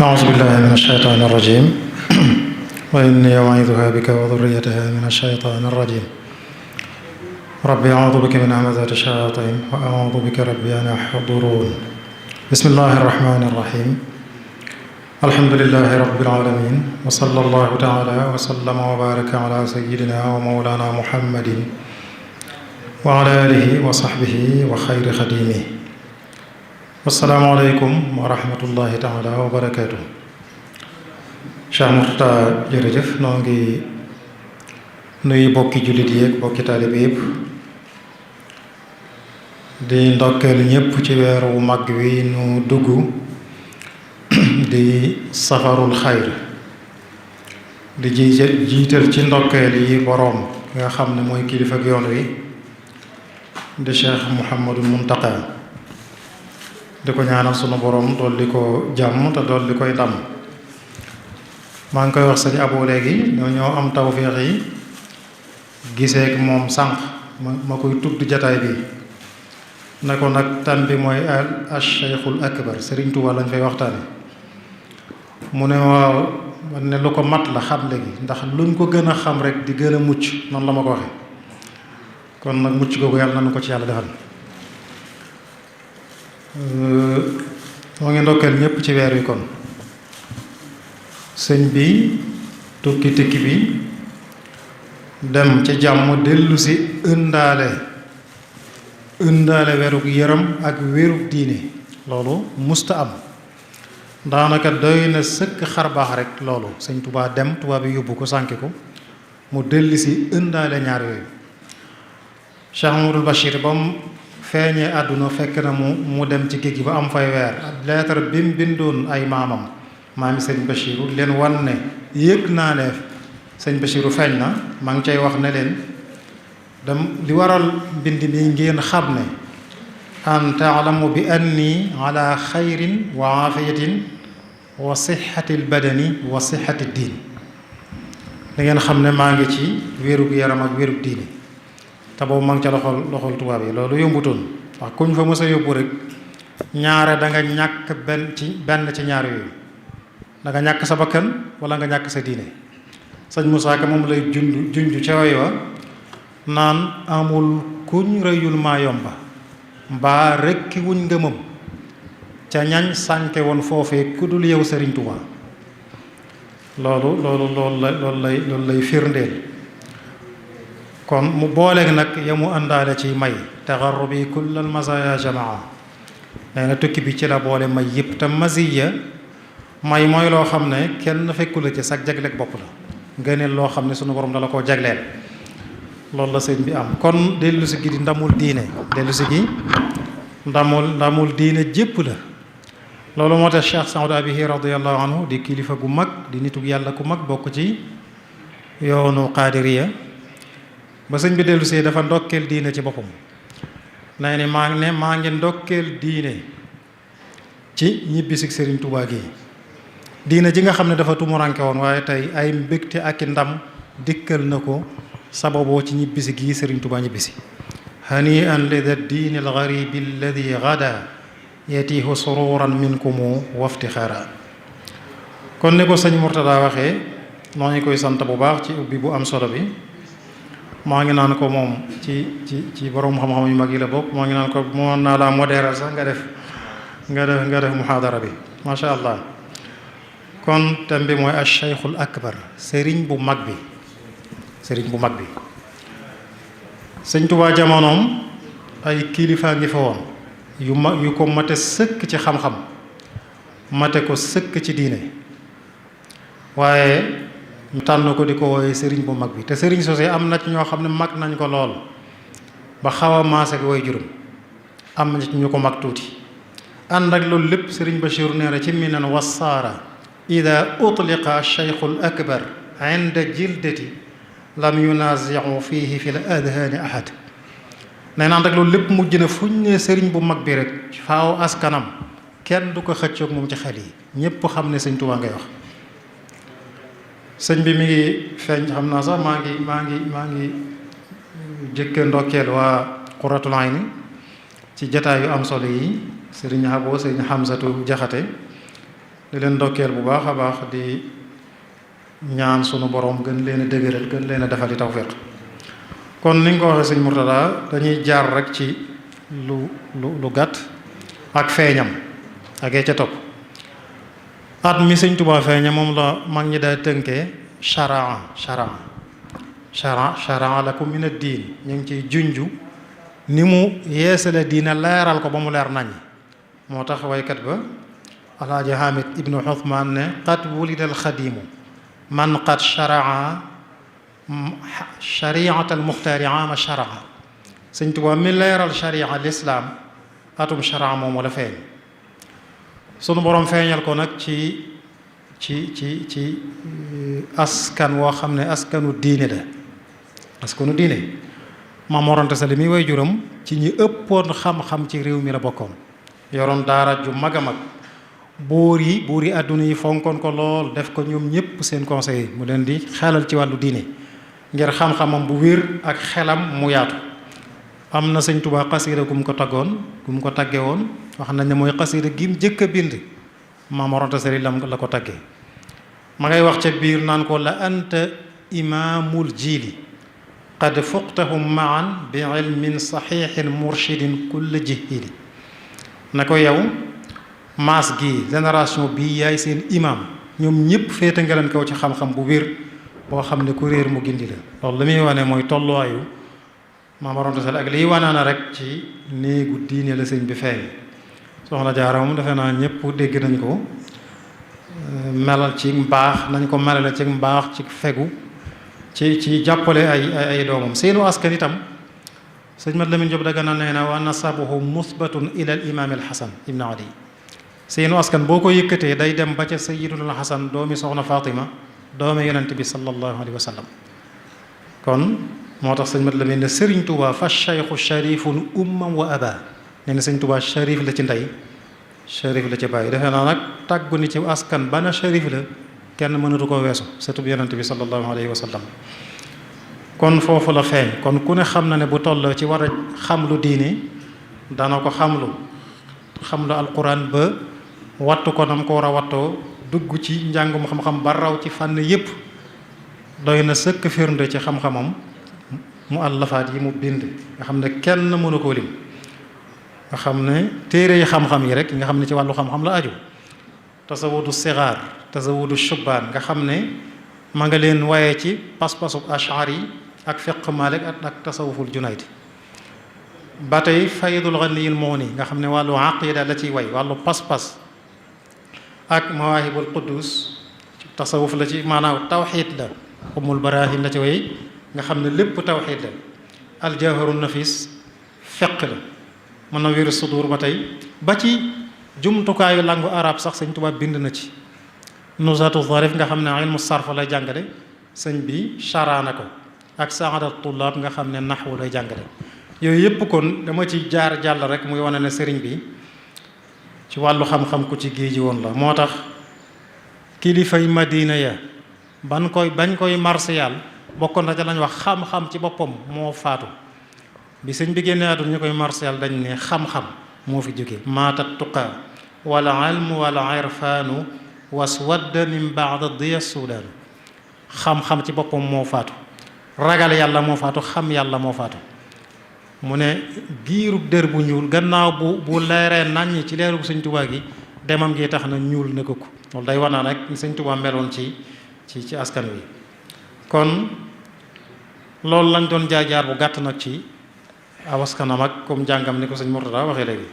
أعوذ بالله من الشيطان الرجيم وإني أعيذها بك وذريتها من الشيطان الرجيم ربي أعوذ بك من همزات الشياطين وأعوذ بك ربي أن يحضرون بسم الله الرحمن الرحيم الحمد لله رب العالمين وصلى الله تعالى وسلم وبارك على سيدنا ومولانا محمد وعلى آله وصحبه وخير خديمه asalaamaaleykum wa rahmatullahi taala wa barakaatu. Cheikh Mourtada jërëjëf noo ngi nuyu bokki jullit yi ak bokki taalibe yëpp di ndokkeel ñëpp ci weer wu mag wi nu dugg di safarul xayr di jiital ci ndokkeel yi boroom nga xam ne mooy kilifa ak yoon wi di Cheikh Mouhamadul Muntaqa di ko ñaanal sunu borom dolli ko jàmm te dolli koy ndam. maa ngi koy wax sëñ Abo léegi ñoo am tawféex yi gisee ak moom sànq ma koy tudd jataay bi ne ko nag tan bi mooy al Cheikhul Akbar Serigne Touba lañ fay waxtaane mu ne waaw ne lu ko mat la xam léegi ndax luñ ko gën a xam rek di gën a mucc noonu la ma ko waxe kon nag mucc googu yàlla nañu ko ci yàlla defal. moo ngi ndokkeel ñëpp ci weer wi kon sëñ bi tukki bi dem ci jàmm dellu si ëndaale werug yaram ak wérug diine loolu musta am daanaka doy na sëkk xar baax rek loolu sëñ Touba dem Touba bi yóbbu ko sànki ko mu dellu si ëndaale ñaar yooyu. Cheikh Amadou Bachir ba mu feeñee àdduna fekk na mu dem ci géej gi ba am fay weer leetar bi mu bindoon ay maami sëñ Bachiru leen wan ne yëg naa ne sëñ Bachiru feeñ na maa ngi cay wax ne leen li waral mbind mi ngeen xam ne an taalamu bi anni ala xayrin wa aafiyatin wa sixati albadani wa sixati diin da ngeen xam ne maa ngi ci wérug yaram ak wérug diine te boobu ma ngi ca loxol tubaab yi loolu yombutoon wax kuñ fa mës a yóbbu rek ñaare da nga ñàkk benn ci ñaar yooyu da nga ñàkk sa bakkan wala nga ñàkk sa diine. sëñ Moussa Ka moom lay junj ca way wa naan amul kuñ rëyul maa yomba mbaa rekki wuñ ngëmam ca ñañ sànke woon foofee ku dul yow Sëriñ Tuubaa loolu lay firndeel. kon mu booleeg nag ya mu àndaale ci may taxarrubi kullal mazaya jamaa nee na tukki bi ci la boole may yëpp te maziya may mooy loo xam ne kenn fekku la ci sag jagleeg bopp la ngëneel loo xam ne sunu borom dala koo jagleel loolu la sëñ bi am kon dellu si gi di ndamul diine ndamul diine jépp la loolu moo tax Cheikh Saad Abihi radiallahu anhu di kilifa gu mag di nitug yàlla ku mag bokk ci yoonu qaadiriya ba sëñ bi dellu see dafa ndokkeel diine ci boppam nay ne maa ngi ndokkeel diine ci ñibbisi Sëriñ Tuubaa gi diine ji nga xam ne dafa tumuranke woon waaye tey ay mbégte ak i ndam dikkal na ko sababoo ci ñibbisi gii Sëriñ Tuubaa ñibbisi hani an lida diini algaribi alladi gada yatihu sururan minkumu waftixaara kon ne ko sëñ Mourtada waxee noo ngi koy sant bu baax ci ubbi bu am solo bi maa ngi naan ko moom ci borom xam-xam yu mag yi la bokk maa ngi naan ko moo naa la modéral sax nga def muhaadara bi macha allah. kon thème bi mooy al Cheikhul Akbar sëriñ bu mag bi sëñ Tuubaa jamonoom ay kilifa ngi fa woon yu ko mate sëkk ci xam-xam mate ko sëkk ci diine waaye ñu tànn ko di ko wooye sëriñ bu mag bi te sëriñ sosé am na ci ñoo xam ne mag nañ ko lool ba xaw a maase ak way juróom am na ci ñu ko mag tuuti ànd ak loolu lépp sëriñ Bachir nee na ci minan wasaara ida utliqa cheikhul akbar inda jildati lam yunaziu fihi fi l adhaani ahad nee na ànd ak loolu lépp mujj na fuñ ne sëriñ bu mag bi rek faaw askanam kenn du ko xëccoog moom ci xel yi ñépp xam ne sëñ Tuubaa ngay wax. sëñ bi mi ngi feeñ xam naa sax maa ngi jëkke ndokkeel waa Qurratul Ayni ci jataay yu am solo yi sëriñ Abo sëriñ Hamsatu Jaxate di leen ndokkeel bu baax a baax di ñaan sunu borom gën leen a dëgëral gën leen a defal tawfiq. kon ni nga ko waxee sëñ Murtada dañuy jaar rek ci lu gàtt ak feeñam ak ca topp. at mi sëñ Tuubaa feeña moom la mag ñi daa tënkee sharaa lakum min ad-diin, ñu ngi ciy junju ni mu yeesale diina leeral ko ba mu leer nañ. moo tax waykat ba alaaji Hamid ibnu Uthman ne qad wulida alxadimu man qad sharaa shariat almuxtaari ama sharaa. sëñ Tuubaa mi leeral sharia lislaam atum sharaa moomu la feeñ. sunu boroom feeñal ko nag ci askan woo xam ne askanu diine la. askanu diine Maam Mor Anta Sali mi way juram ci ñi ëppoon xam-xam ci réew mi la bokkoon. yoroon daara ju mag a mag. buur yi àdduna yi fonkoon ko lool def ko ñoom ñëpp seen conseiller mu leen di xelal ci wàllu diine ngir xam-xamam bu wér ak xelam mu yaatu. am na sëñ Tuubaa xasiida gu mu ko tagge woon wax nañ ne mooy xasiida gi mu jëkk a bind. Maam Mor Anta Sali la ko taggee ma ngay wax ca biir naan ko la anta imaamul jiili qad fuqtahum maan bi ilmin saxiixin murshidin kulla jihili. na ko yow maas gi génération bii yaay seen imam ñoom ñëpp féete nga leen kaw ci xam-xam bu wér boo xam ne ku réer mu gindi la. loolu la muy wane mooy tolluwaayu Maam Mor Anta Sali ak liy wanaana rek ci néegu diine la sëñ bi feeñ. soxna Jaara moom defe naa ñëpp dégg nañ ko melal ci mbaax nañ ko melale ci mbaax ci fegu ci jàppale ay doomam. seenu askan itam sëñ Mat Lamin Jóob Dagana nee na wa nasabuhu musbatun ila al imaam al Xasan ibn Ali. seenu askan boo ko yëkkatee day dem ba ca sayyidul Xasan doomi soxna Fatima doomi yonent bi sallallahu alayhi wa sallam. kon moo tax sëñ Mat Lamin ne Sëriñ Tuubaa fa cheikhu sharifun ummam wa aba. nee na sëñ Tuubaa sharif la ci ndey sharif la ci bàyyi. defe naa nag tàggu ni ci askan bana sharif la kenn mënatu koo weesu surtout yonent bi sallallahu alayhi wa sallam. kon foofu la feeñ. kon ku ne xam na ne bu toll ci war a xam lu diine dana ko xam lu alquran ba wattu ko nam ko war a wattoo dugg ci njàngum xam-xam ba raw ci fànn yépp doy na sëkk firnde ci xam-xamam mu àllafaat yi mu bind nga xam ne kenn mënu koo lim. nga xam ne téere yi xam-xam yi rek nga xam ne ci wàllu xam-xam la aju. tasawudu sigaar tasawudu shubbaan nga xam ne ma nga leen waaye ci pas-pasub ash'ari yi ak fiq Maalik ak tasawuful Junayd. ba tey faydul ghaniyil mughni nga xam ne wàllu aqida la ciy way wàllu pas-pas ak mawaahibul quddus tasawuf la ci maanaam tawxiid la. umul barahin la ci way nga xam ne lépp tawxiid la. aljawharu nafis fiq la. Munawwirus sudur ba tey ba ci jumtukaayu langue arabe sax sëñ Tuubaa bind na ci. nuzhatu zarif nga xam ne ilmu sarf lay jàngale sëñ bi charaana ko ak saadat tullaab nga xam ne naxwu lay jàngale. yooyu yëpp kon dama ci jaar jàll rek muy wane ne sëriñ bi ci wàllu xam-xam ku ci géeji woon la. moo tax kilifay Madina ya bañ koy marsiyal bokkoon na ca lañ wax xam-xam ci boppam moo faatu. bi sëñ bi génne àdduna ñu koy marsiyal dañ ne xam-xam moo fi jóge maatat tuqaa wala ilmu wala irfaanu waswadda min baad diya suudaanu. xam-xam ci boppam moo faatu ragal yàlla moo faatu xam yàlla moo faatu. mu ne giirub dër bu ñuul gannaaw bu leeree naññ ci leerug sëñ Tuubaa gi demam gi tax na ñuul na ko loolu day wanaa rek sëñ Tuubaa meloon ci askan wi. kon loolu lañ doon jaar bu gàtt nag ci awaskanam ak comme jàngam ni ko sëñ Murtada waxee léegi.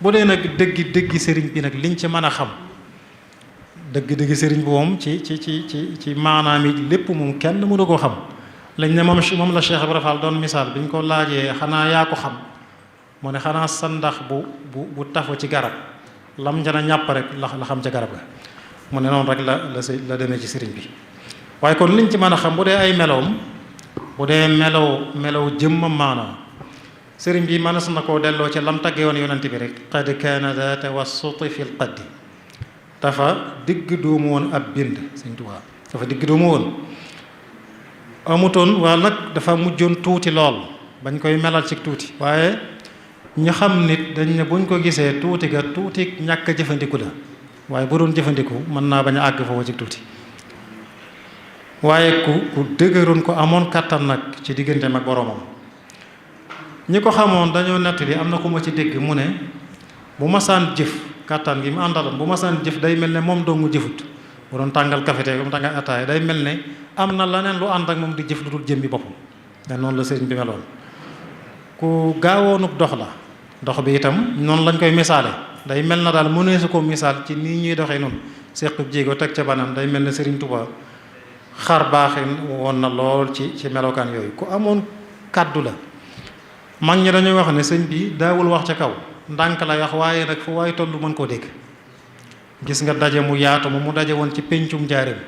bu dee nag dëggi sëriñ bi nag liñ ci mën a xam dëgg sëriñ bi moom ci maanaam yi lépp moom kenn mënu koo xam. lañ ne moom la Cheikh Ibrahima Fall doon misaal bi ñu ko laajee xanaa yaa ko xam mu ne xanaa sa ndax bu tafu ci garab lam njana ñàpp rek la xam ca garab ga. mu ne noonu rek la demee ci sëriñ bi. waaye kon liñ ci mën a xam bu dee ay melowam bu dee melow jëmmam maanaam sëriñ bi mënees na koo delloo ci lam tagge woon yonent bi rek qad kaana daa tawassuti fil qaddi. dafa digg doomu woon ab bind sëñ Tuubaa dafa digg doomu woon amutoon waaye nag dafa mujjoon tuuti lool bañ koy melal ci tuuti. waaye ñu xam nit dañ ne buñ ko gisee tuuti ga tuuti ñàkk a jëfandiku la waaye bu doon jëfandiku mën naa bañ a àgg foofu ci tuuti waaye ku dëgëroon ko amoon kàttan nag ci digganteem ak boroomam. ñi ko xamoon dañoo nettali am na ku ma ci dégg mu ne bu masaan jëf kàttan gi mu àndaloon bu masaan jëf day mel ne moom dong mu jëfut. bu doon tàngal café te bu tàngal ataaya day mel ne am na leneen lu ànd ak moom di jëf lu dul jëmbi boppam te noonu la sëriñ bi meloon. ku gaawoonub dox la dox bi itam noonu lañ koy misaale day mel na daal mëneesu ko misaal ci nii ñuy doxee noonu sequb jéego teg ca banam day mel ne Sëriñ Tuubaa xar baaxin woon na lool ci melokaan yooyu. ku amoon kàddu la mag ñi dañuy wax ne sëñ bi daawul wax ca kaw ndànk lay wax waaye nag fu waaye tollu mën koo dégg. gis nga daje mu yaatu mu daje woon ci péncum Njaaréem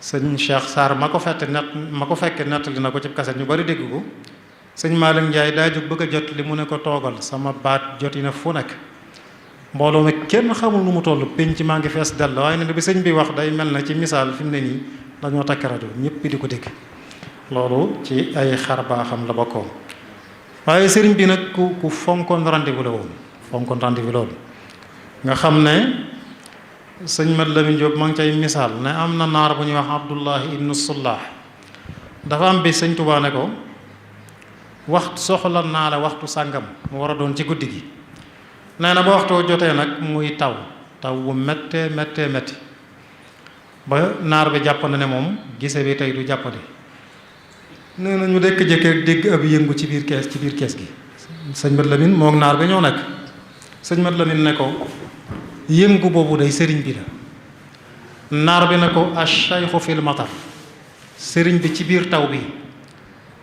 sëñ Cheikh Sarr ma ko fekke nettali na ko ci kaset ñu bari dégg ko. sëñ Malick Ndiaye daa jóg bëgg a jot li mu ne ko toogal sama baat joti na fu nekk mbooloo mi kenn xamul nu mu toll pénc maa ngi fees dell waaye ne bi sëñ bi wax day mel na ci misaal fi mu ne nii dañoo takk rajo ñëpp di ko dégg. loolu ci ay xar baaxam la bokkoon waaye sëriñ bi nag ku fonkoon rendez-vous la woon fonkoon rendez-vous loolu nga xam ne sëñ Mat Lamin Jóob maa ngi cay misaal ne am na naar bu ñuy wax Abdullahi ibnu Sullah dafa am bi sëñ Tuubaa ne ko waxtu soxla naa la waxtu sàngam mu war a doon ci guddi gi nee na ba waxtoo jotee nag muy taw bu méttee métti ba naar bi jàpp na ne moom gise bi tey du jàppandi nee na ñu jékki-jékki dégg ab yëngu ci biir kees gi sëñ Mat Lamin mook naar bi ñoo nekk sëñ Mat Lamin ne ko yëngu boobu day sëriñ bi la naar bi ne ko ash-shaykhu fil matar sëriñ bi ci biir taw bi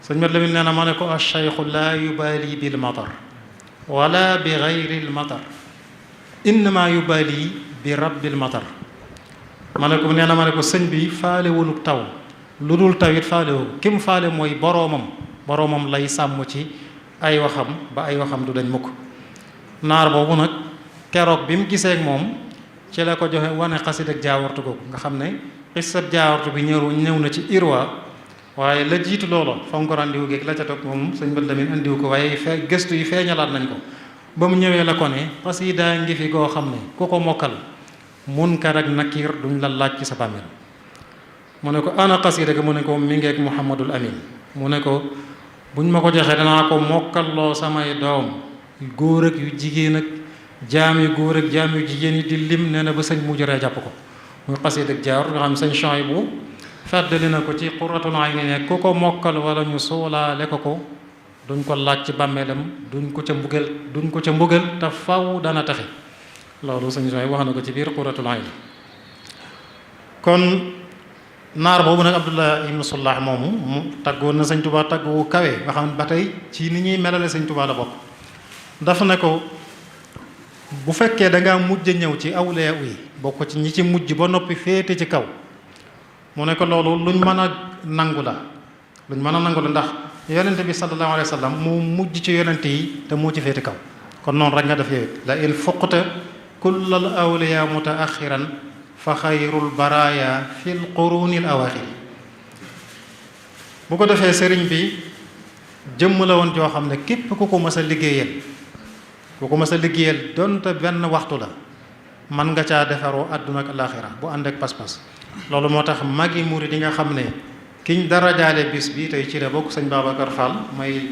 sëñ Mat Lamin nee na ma ne ko ash-shaykhu laa yubaali bil matar wala bi gayril matar innama yubaali bi rabbil matar ma ne ko sëñ bi faalewul taw lu dul taw it faalewu kim faale mooy boroomam lay sàmm ci ay waxam ba ay waxam du dañ mukk. naar boobu nag keroog bi mu gisee ak moom ci la ko joxe wane xasid ak jaawartu googu nga xam ne xisab jaawartu bi ñëw na ci irwa waaye la jiitu loolo fonk ko randiwu géeg la ca toog moom sëñ Mat Lamin andiwu ko waaye gëstu yi feeñalaat nañ ko ba mu ñëwee la ko ne xasida ngi fi goo xam ne ku ko mokkal munkar ak nakiir duñ la laaj ci sa bàmmeel mu ne ko ana xasida ga mu ne ko mi ngeeg Muhammadul Amin mu ne ko buñ ma ko joxee danaa ko mokkalloo samay doom góor ak yu jigéen ak jaam yu góor ak jaam yu jigéen yi di lim nee na ba sëñ mujjuree jàpp ko muy xasida ak jaar nga xam sëñ Chouaïbou feddali na ko ci Qurratul Ayni ne ku ko mokkal wala ñu suulaale ko duñ ko laaj ci bàmmeelam duñ ko ca mbugal te faw dana taxe loolu sëñ Chouaïbou wax na ko ci biir Qurratul Ayni. kon naar boobu nag Abdullah ibnu Sullah moomu mu taggoon na sëñ Tuubaa tagg wu kawe nga xam ne ba tey ci ni ñuy melale sëñ Tuubaa la bokk dafa ne ko bu fekkee dangaa mujj ñëw ci awliya yi bokk ci ñi ci mujj ba noppi féete ci kaw mu ne ko loolu luñ mën a nangu la ndax yonente bi sallallahu alayhi wa sallam mu mujj ci yonente yi te moo ci féete kaw kon noonu rek nga def yow la in fuqta kullal awliya mutaaxiran fa xayrul baraya fil qurunil awaxir bu ko defee sëriñ bi jëmm la woon joo xam ne képp ku ko mës a liggéeyal donte benn waxtu la mën nga caa defaroo àdduna ak alaaxira bu ànd ak pas-pas loolu moo tax magi murid yi nga xam ne kiñ darajaale bis bi tey ci la bokk sëñ Babacar Fall may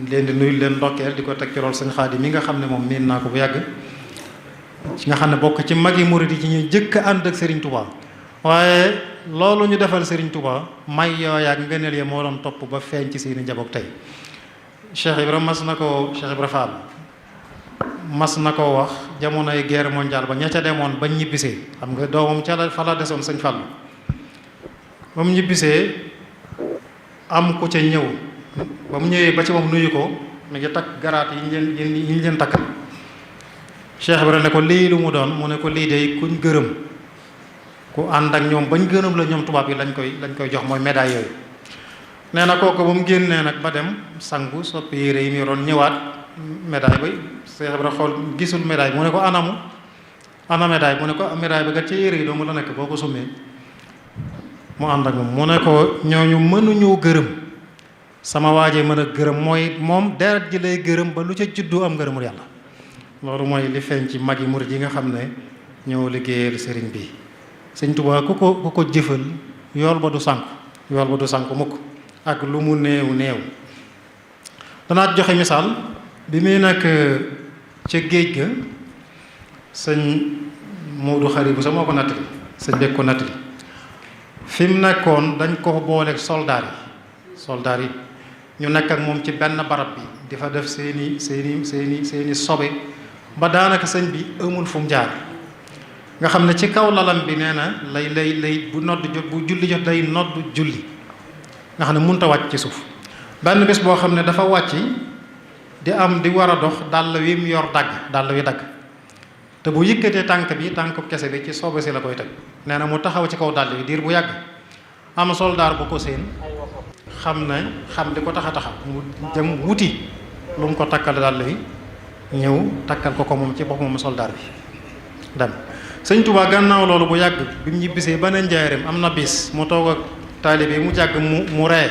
leen di nuyu leen ndokkeel di ko teg ci loolu sëñ Xaadim mi nga xam ne moom miin naa ko bu yàgg ci nga xam ne bokk ci magi murid yi ci ñuy jëkk ànd ak Serigne Touba waaye loolu ñu defal Serigne Touba may yooya ak ngëneel ya moo doon topp ba feeñ ci seeni njaboot tey Cheikh Ibra mas na ko wax jamonoy guerre mondiale ba ña ca demoon bañ ñibbisee xam nga doomam fa la desoon sëñ Fallu ba mu ñibbisee am ku ca ñëw ba mu ñëwee ba ci moom nuyu ko mi ngi takk garaat yi ñu leen takkal Cheikh Ibra ne ko lii lu mu doon mu ne ko lii de kuñ gërëm ku ànd ak ñoom bañ gërëm la ñoom tubaab yi lañ koy jox mooy médaille yooyu nee na kooku ba mu génnee nag ba dem sangu soppi yére yi mu yoroon ñëwaat médaille ba Cheikh Ibra xool gisul médaille mu ne ko ana médaille mu ne ko médaille ba gat ci yére yi doo mu la nekk boo ko summee mu ànd ak moom mu ne ko ñooñu mënuñoo gërëm sama waajee mën a gërëm mooy moom deret ji lay gërëm ba lu ca juddu am ngërëmul yàlla loolu mooy li feeñ ci mag yi murid yi nga xam ne ñëw liggéeyal sëriñ bi. sëñ Tuubaa ku ko jëfal yool ba du sànku mukk ak lu mu néew néew. danaa joxe misaal bi muy nekk ca géej ga sëñ Moodu Xari bu sa moo ko nattali sëñ beeg ko nattali fi mu nekkoon dañ ko booleeg soldaar yi ñu nekk ak moom ci benn barab bi di fa def seeni sobe ba daanaka sëñ bi amul fu mu jaar nga xam ne ci kaw lalam bi nee na lay bu julli jot day nodd julli nga xam ne mënut a wàcc ci suuf. benn bés boo xam ne dafa wàcc di war a dox dàll wi mu yor dàll wi dagg te bu yëkkatee tànk kese bi ci sobe si la koy teg nee na mu taxaw ci kaw dàll wi diir bu yàgg am soldaar bu ko seen xam di ko taxaw mu jëm wuti lu mu ko takkal dàll wi ñëw takkal ko moom ci bopp moom soldaar bi dem. sëñ Tuubaa gannaaw loolu bu yàgg bi mu ñibbisee ba ne njaareem am na bis mu toog ak taalibe yi mu jàgg mu ree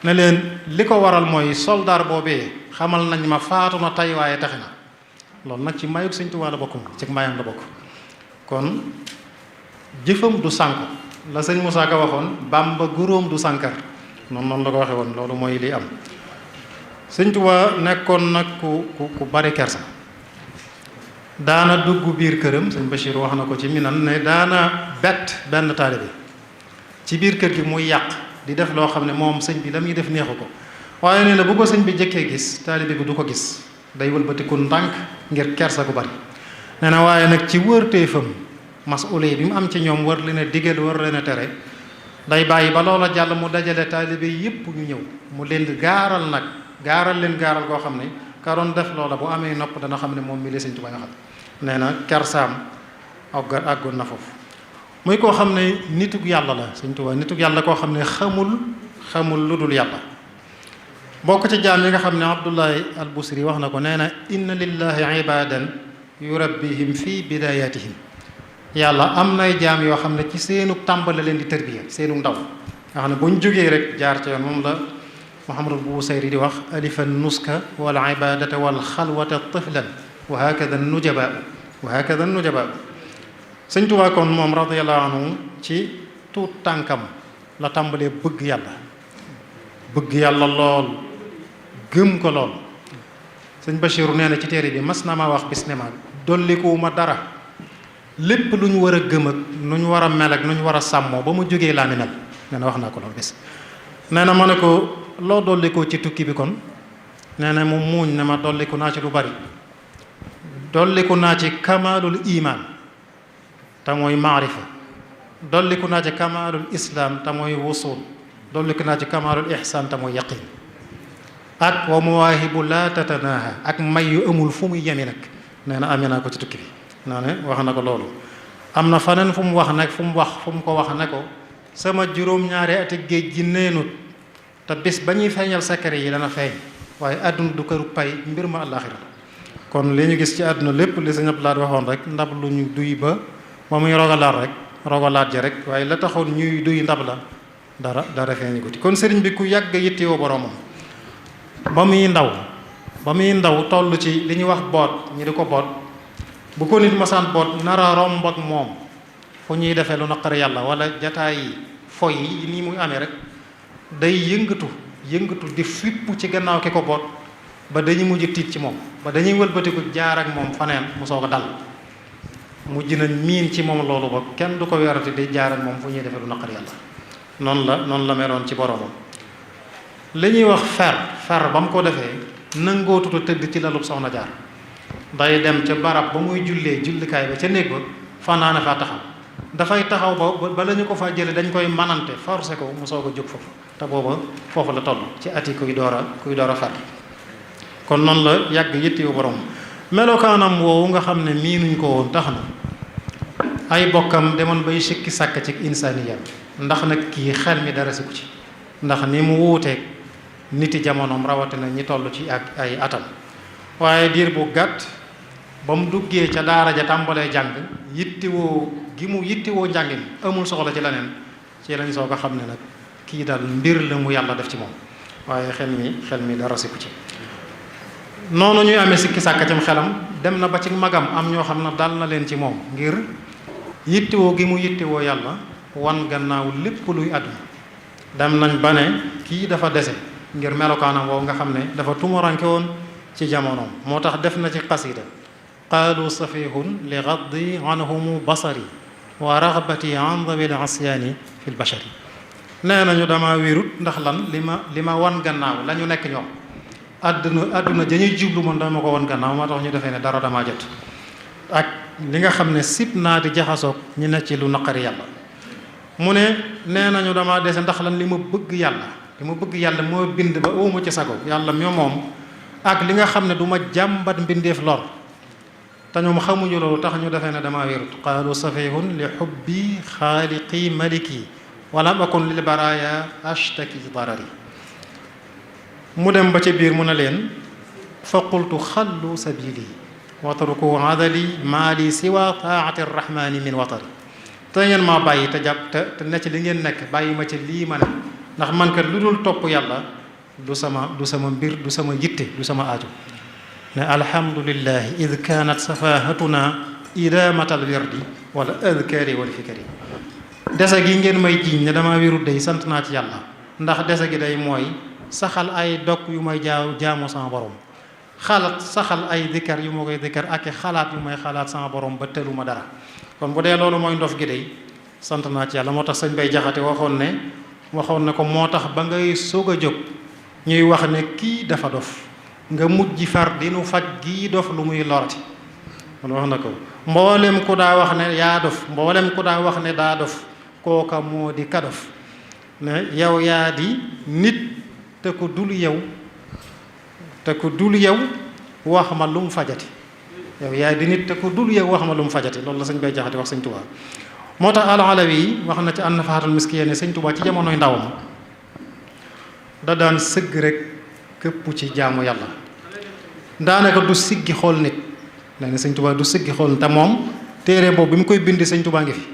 ne leen li ko waral mooy soldaar boobee xamal nañ ma faatu na tey waaye taxe na. loolu nag ci mayut sëñ Tuubaa la bokk ci mayam la bokk kon jëfam du sànku la sëñ Moussa Ka waxoon Bàmba guróom du sànkar noonu la ko waxe woon loolu mooy li am. sëñ Tuubaa nekkoon nag ku bari kersa daana dugg biir këram sëñ Bachir wax na ko ci Minan ne daana bett benn taalibe ci biir kër gi muy yàq di def loo xam ne moom sëñ bi la muy def neexu ko waaye nee na bu ko sëñ bi jëkkee gis taalibe bi du ko gis day wëlbatiku ndànk ngir kersa gu bari. nee na waaye nag ci wërteefam masuule bi mu am ci ñoom war leen a digal war leen a tere day bàyyi ba loola jàll mu dajale taalibe yépp ñu ñëw mu leen gaaral koo xam ne ka doon def loola bu amee nopp dana xam ne moom mi la sëñ Tuubaa waxal. nee na kersaam àggoon na foofu muy koo xam ne nitug yàlla la sëñ Tuubaa nitug yàlla koo xam ne xamul lu dul yàlla. bokk ci jaam yi nga xam ne Abdullahi al Busri wax na ko nee na inna lillahi ibadan yurabbihim fi bidayatihim yàlla am nay jaam yoo xam ne ci seenu tàmbale leen di tërbiya seenu ndaw nga xam ne bu ñu jógee rek jaar ca yoon moom la Muhammadul Busayri di wax alifan nuska wal ibadata wal xalwata tiflan wa hakada nujaba sëñ Tuubaa kon moom radiyallahu anhu ci tuut tànkam la tàmbalee bëgg yàlla lool gëm ko lool. sëñ Bachiru nee na ci téere bi mas na ma wax bis ne ma dollikuwuma dara lépp lu ñu war a gëm ak nu ñu war a mel ak nu ñu war a sàmmoo ba mu jógee laa ni mel nee na wax naa ko loolu bis. nee na ma ne ko loo dollikoo ci tukki bi kon nee na mu muuñ ne ma dolliku naa ci lu bari dolliku naa ci kamaalul iman te mooy maarifa dolliku naa ci kamaalul islam te mooy wusul dolliku naa ci kamaalul ihsan te mooy yaqin ak wa mawaahibu laa tatanaaha ak may yu amul fu muy yemi nag nee na amee naa ko ci tukki bi naa ne wax na ko loolu. am na faneen fu mu wax nag fu mu ko wax ne ko sama juróom-ñaari ati géej gi neenut te bis ba ñuy feeñal secret yi dana feeñ waaye àdduna du këru pay mbir ma àllaaxira kon li ñu gis ci àdduna lépp li Sëñ Abdou Lahad waxoon rek ndab lu ñu duy ba muy rogalaat ja rek waaye la taxoon ñuy duy ndab la dara feeñu ko kon sëriñ bi ku yàgg yittewoo boroomam ba muy ndaw toll ci li ñuy wax boot ñi di ko boot bu ko nit masaan boot nara romb ak moom fu ñuy defee lu naqari yàlla wala jataay yi foy yi nii muy amee rek day yëngatu di fipp ci gannaaw ki ko boot ba dañuy mujj tiit ci moom ba dañuy wëlbatiku jaar ak moom faneen mu soog a dal mujj nañ miin ci moom loolu ba kenn du ko weerati di jaar ak moom fu ñuy defee lu naqari yàlla noonu la meloon ci boromam. li ñuy wax fer ba mu ko defee nangootuta tëdd ci lalub soxna jaar day dem ca barab ba muy jullikaay ba ca néeg ba fanaane faa taxaw dafay taxaw ba la ñu ko faa jële dañ koy manante forcé ko mu soog a jóg foofu te booba foofu la toll ci ati kuy door a fer kon noonu la yàgg yittewu borom melokaanam woowu nga xam ne miinuñ ko woon tax na ay bokkam demoon bay sikki sàkk ci insaaniyam ndax nag kii xel mi dara siku ci ndax ni mu wuuteeg niti jamonoom rawatina ñi toll ci ak ay atam waaye diir bu gàtt ba mu duggee ca daara ja tàmbalee jàng yittewoo njàng mi amul soxla ci leneen ci lañ soo ko xam ne nag kii daal mbir la mu yàlla def ci moom waaye xel mi dara siku ci noonu ñuy amee sikki sàkka cim xelam dem na ba ci magam am ñoo xam ne dal na leen ci moom ngir yittewoo gi mu yittewoo yàlla wan gannaaw lépp luy àdduna dem nañ ba ne kii dafa dese ngir melokaanam woowu nga xam ne dafa tumuranke woon ci jamonoom moo tax def na ci xasida qaalu safihun li gaddi anhumu basari wa ragbati an dabil asyaani fi lbashari nee nañu dama wérut ndax lan li ma wan gannaaw la ñu nekk ñoom àdduna dañuy jublu man dama ko wan gannaaw moo tax ñu defee ne dara damaa jot ak li nga xam ne sib naa di jaxasoog ñi ne ci lu naqari yàlla mu ne nee nañu dama dese ndax lan li ma bëgg yàlla moo bind ba awma ci sago yàlla mi moom ak li nga xam ne du ma jàmbat mbindeef lor te ñoom xamuñu loolu tax ñu defee ne dama wérut qaalu safihun li xubbi xaaliqi maliki walam akun lil baraya ashtaki darari mu dem ba ca biir mu ne leen fa qultu xallu sabili watruku adali maali siwa taati rrahmani min watari te ngeen maa bàyyi te jàpp te ne ci li ngeen nekk bàyyi ma ci lii ma ne ndax man kat lu dul topp yàlla du sama mbir du sama yitte du sama aajo ne alhamdulillahi id kanat safahatuna idamatal wirdi wala adkaari wal fikari dese gi ngeen may jiiñ ne dama wérut day sant naa ci yàlla ndax dese gi day mooy saxal ay dog yu may jaamu sama borom saxal ay dikkar yu ma koy dikkar ak xalaat yu may xalaat sama borom ba tëluma dara kon bu dee loolu mooy ndof gi day sant naa ci yàlla moo tax sëñ Bay Jaxate waxoon ne ko moo tax ba ngay soog a jóg ñuy wax ne kii dafa dof nga mujj far dinu faj gii dof lu muy lorati kon wax na ko mboolem ku daa wax ne yaa dof mboolem ku daa wax ne daa dof kooka moo di ka dof ne yow yaa di nit te ku dul yow wax ma lu mu fajati yow yaa di nit te ku dul yow wax ma lu mu fajati loolu la sëñ Bay Jaxate wax sëñ Tuubaa moo tax al-Alawi wax na ci an-Nafahatul Miskiyya ne sëñ Tuubaa ci jamonoy ndawam da daan sëgg rek këpp ci jaamu yàlla daanaka du siggi xool nit nee na sëñ Tuubaa du siggi xool te moom téere boobu bi mu koy bindi sëñ Tuubaa ngi fi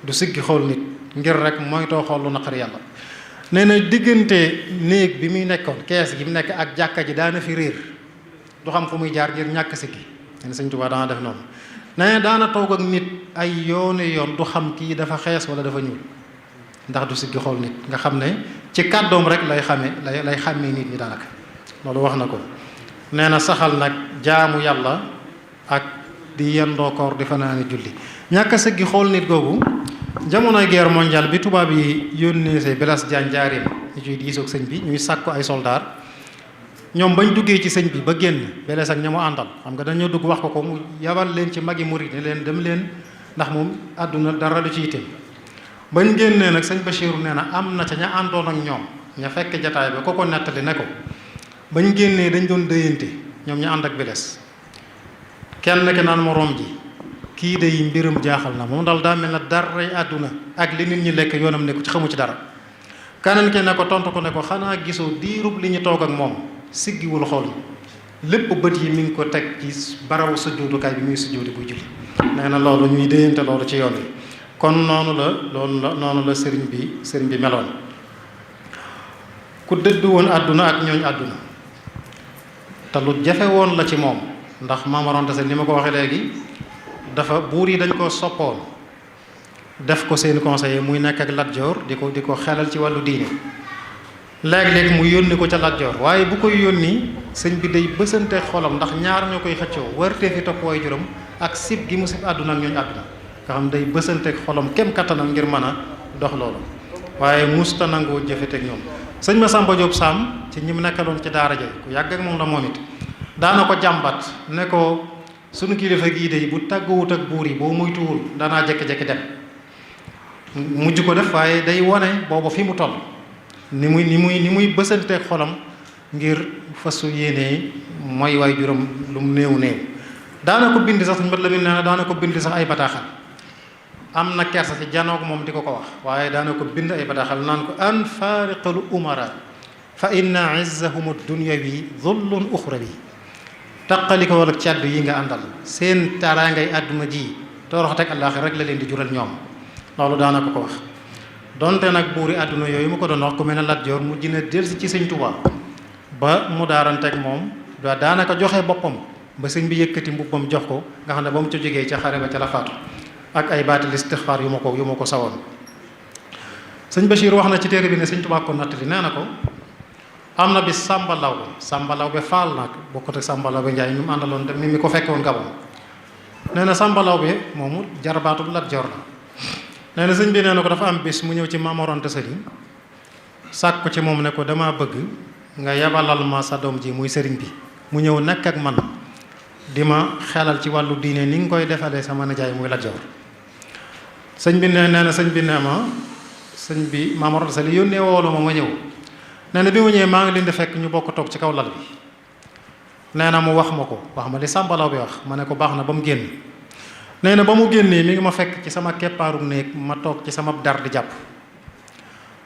du siggi xool nit ngir rek moytoo xool lu naqari yàlla nee na diggante néeg bi muy nekkoon kees gi mu nekk ak jàkka ji daana fi réer du xam fu muy jaar ngir ñàkk siggi nee na sëñ Tuubaa daana def noonu nee na daana toog ak nit ay yoon du xam kii dafa xees wala dafa ñuul ndax du siggi xool nit nga xam ne ci kàddoom rek lay xàmmee nit ñi daanaka loolu wax na ko nee na saxal nag jaamu yàlla ak di yendoo koor di fanaani julli ñàkk a siggi xool nit googu jamonoy guerre mondiale bi tubaab yi yónnee see Blaise Diagne njaareem ñu ciy diisoog sëñ bi ñuy sàkku ay soldaar ñoom bañ duggee ci sëñ bi ba génn Blaise ak ña mu àndal xam nga dañoo dugg wax ko mu yabal leen ci magi murid ne leen dem leen ndax moom àdduna dara lu ci itam bañ génnee nag sëñ Bachiru nee na am na ca ña àndoon ak ñoom ña fekk jataay ba ko nettali ne ko bañ génnee dañ doon dëyante ñoom ñu ànd ak Blaise kenn ki naan moroom ji kii day mbirum jaaxal na moom daal daa mel na daray àdduna ak li nit ñi lekk yoonam nekku ci xamu ci dara keneen ki ne ko tontu ko ne ko xanaa gisoo diirub li ñu toog ak moom siggiwul xool lépp bët yi mi ngi ko teg ci barawu sujjóotukaay bi muy sujjóoti buy julli nee na loolu ñuy déyante loolu ci yoon wi kon noonu la sëriñ bi meloon ku dëdd woon àdduna ak ñooñ àdduna te lu jafe woon la ci moom ndax Maam Mor Anta Sali ni ma ko waxee léegi dafa buur yi dañ ko soppoon def ko seen conseiller muy nekk ak Lat Joor di ko xelal ci wàllu diine léeg-léeg mu yónni ko ca Lat Joor waaye bu koy yónni sëñ bi day bësante xolam ndax ñaar ñoo koy xëccoo wërtee fi topp way juróom ak sib gi mu sib àdduna ak ñooñ àdduna nga xam day bësanteeg xolam kem kattanam ngir mën a dox loolu waaye musta nangoo jëfeteeg ñoom sëñ Masamba Diop Sam ci ñi mu nekkaloon ci daara ja ku yàgg ak moom la moom it daana ko jàmbat ne ko sunu kilifa gii de bu tàgguwut ak buur yi boo muytuwul danaa jékki-jékki dem mujj ko def waaye day wone booba fi mu toll ni muy bësanteeg xolam ngir fasu yéenee mooy waay juróom lu mu néew daana ko bind sax suñu bët la mi nee na daana ko bind sax ay bataaxal am na kersa ci janoog moom di ko wax waaye daana ko bind ay bataaxal naan ko an faariqal umara fa inna izzahum dunyawi dhullun uxrawi taqali ko wala caddu yi nga àndal seen taraangay àdduna ji torox teg àllaaxira rek la leen di jural ñoom loolu daana ko wax donte nag buuri àdduna yooyu mu ko doon wax ku mel ne Lat Joor mu dina delsi ci sëñ Tuubaa ba mu daaranteeg moom daanaka joxe boppam ba sëñ bi yëkkati mbubbam jox ko nga xam ne ba mu ca jógee ca xare ba ca la faatu ak ay baati istixfaar yu ma ko sawoon. sëñ Bachir wax na ci téere bi ne sëñ Tuubaa ko nattali nee na ko am na bis Sàmba Lawbe Faal nag bokkut ak Sàmba Lawbe Njaay mi mu àndaloon dem mi ko fekke woon Gabon. nee na Sàmba Lawbe moomu jarbaatu Lat Joor la. nee na sëñ bi nee na ko dafa am bis mu ñëw ci Maam Mor Anta Sali sàkk ko ci moom ne ko dama bëgg nga yabalal ma sa doom ji muy sëriñ bi mu ñëw nekk ak man di ma xelal ci wàllu diine ni nga koy defalee sama nijaay muy Lat Joor. sëñ bi nee na sëñ bi nee ma sëñ bi Maam Mor Anta Sali yónnee woolu ma ñëw nee na bi ma ñëwee maa ngi leen di fekk ñu bokk toog ci kaw lal bi nee na mu wax ma li Sàmba Lawbe wax ma ne ko baax na ba mu génn. nee na ba mu génnee mi ngi ma fekk ci sama keppaarum néeg ma toog ci sama dar di jàpp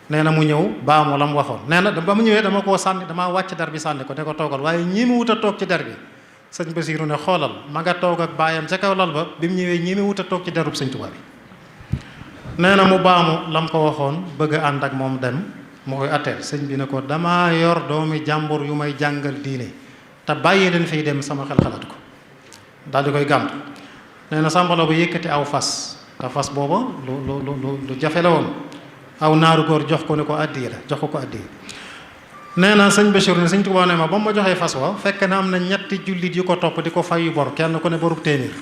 nee na mu ñëw baamu la mu waxoon nee na ba mu ñëwee dama koo sànni damaa wàcc dar bi sànni ko ne ko toogal waaye ñii mu wut a toog ci dar bi sëñ Basiiru ne xoolal ma nga toog ak baayam ca kaw lal ba bi mu ñëwee ñii mu wut a toog ci darub sëñ Tuubaa bi. nee na mu baamu la mu ko waxoon bëgg a ànd ak moom dem mu koy atteel sëñ bi ne ko damaa yor doomi jàmbur yu may jàngal diine te bàyyi leen fiy dem sama xel xalaat ko daal di koy gàmtu. nee na Sàmba Lawbe yëkkati aw fas te fas booba lu jafe la woon aw naaru góor jox ko ne ko addiya la jox ko addiya. nee na sëñ Bachir ne sëñ Tuubaa ne ma ba ma joxee fas wa fekk na am na ñetti jullit yu ko topp di ko fayu bor kenn ku ne borub téeméer.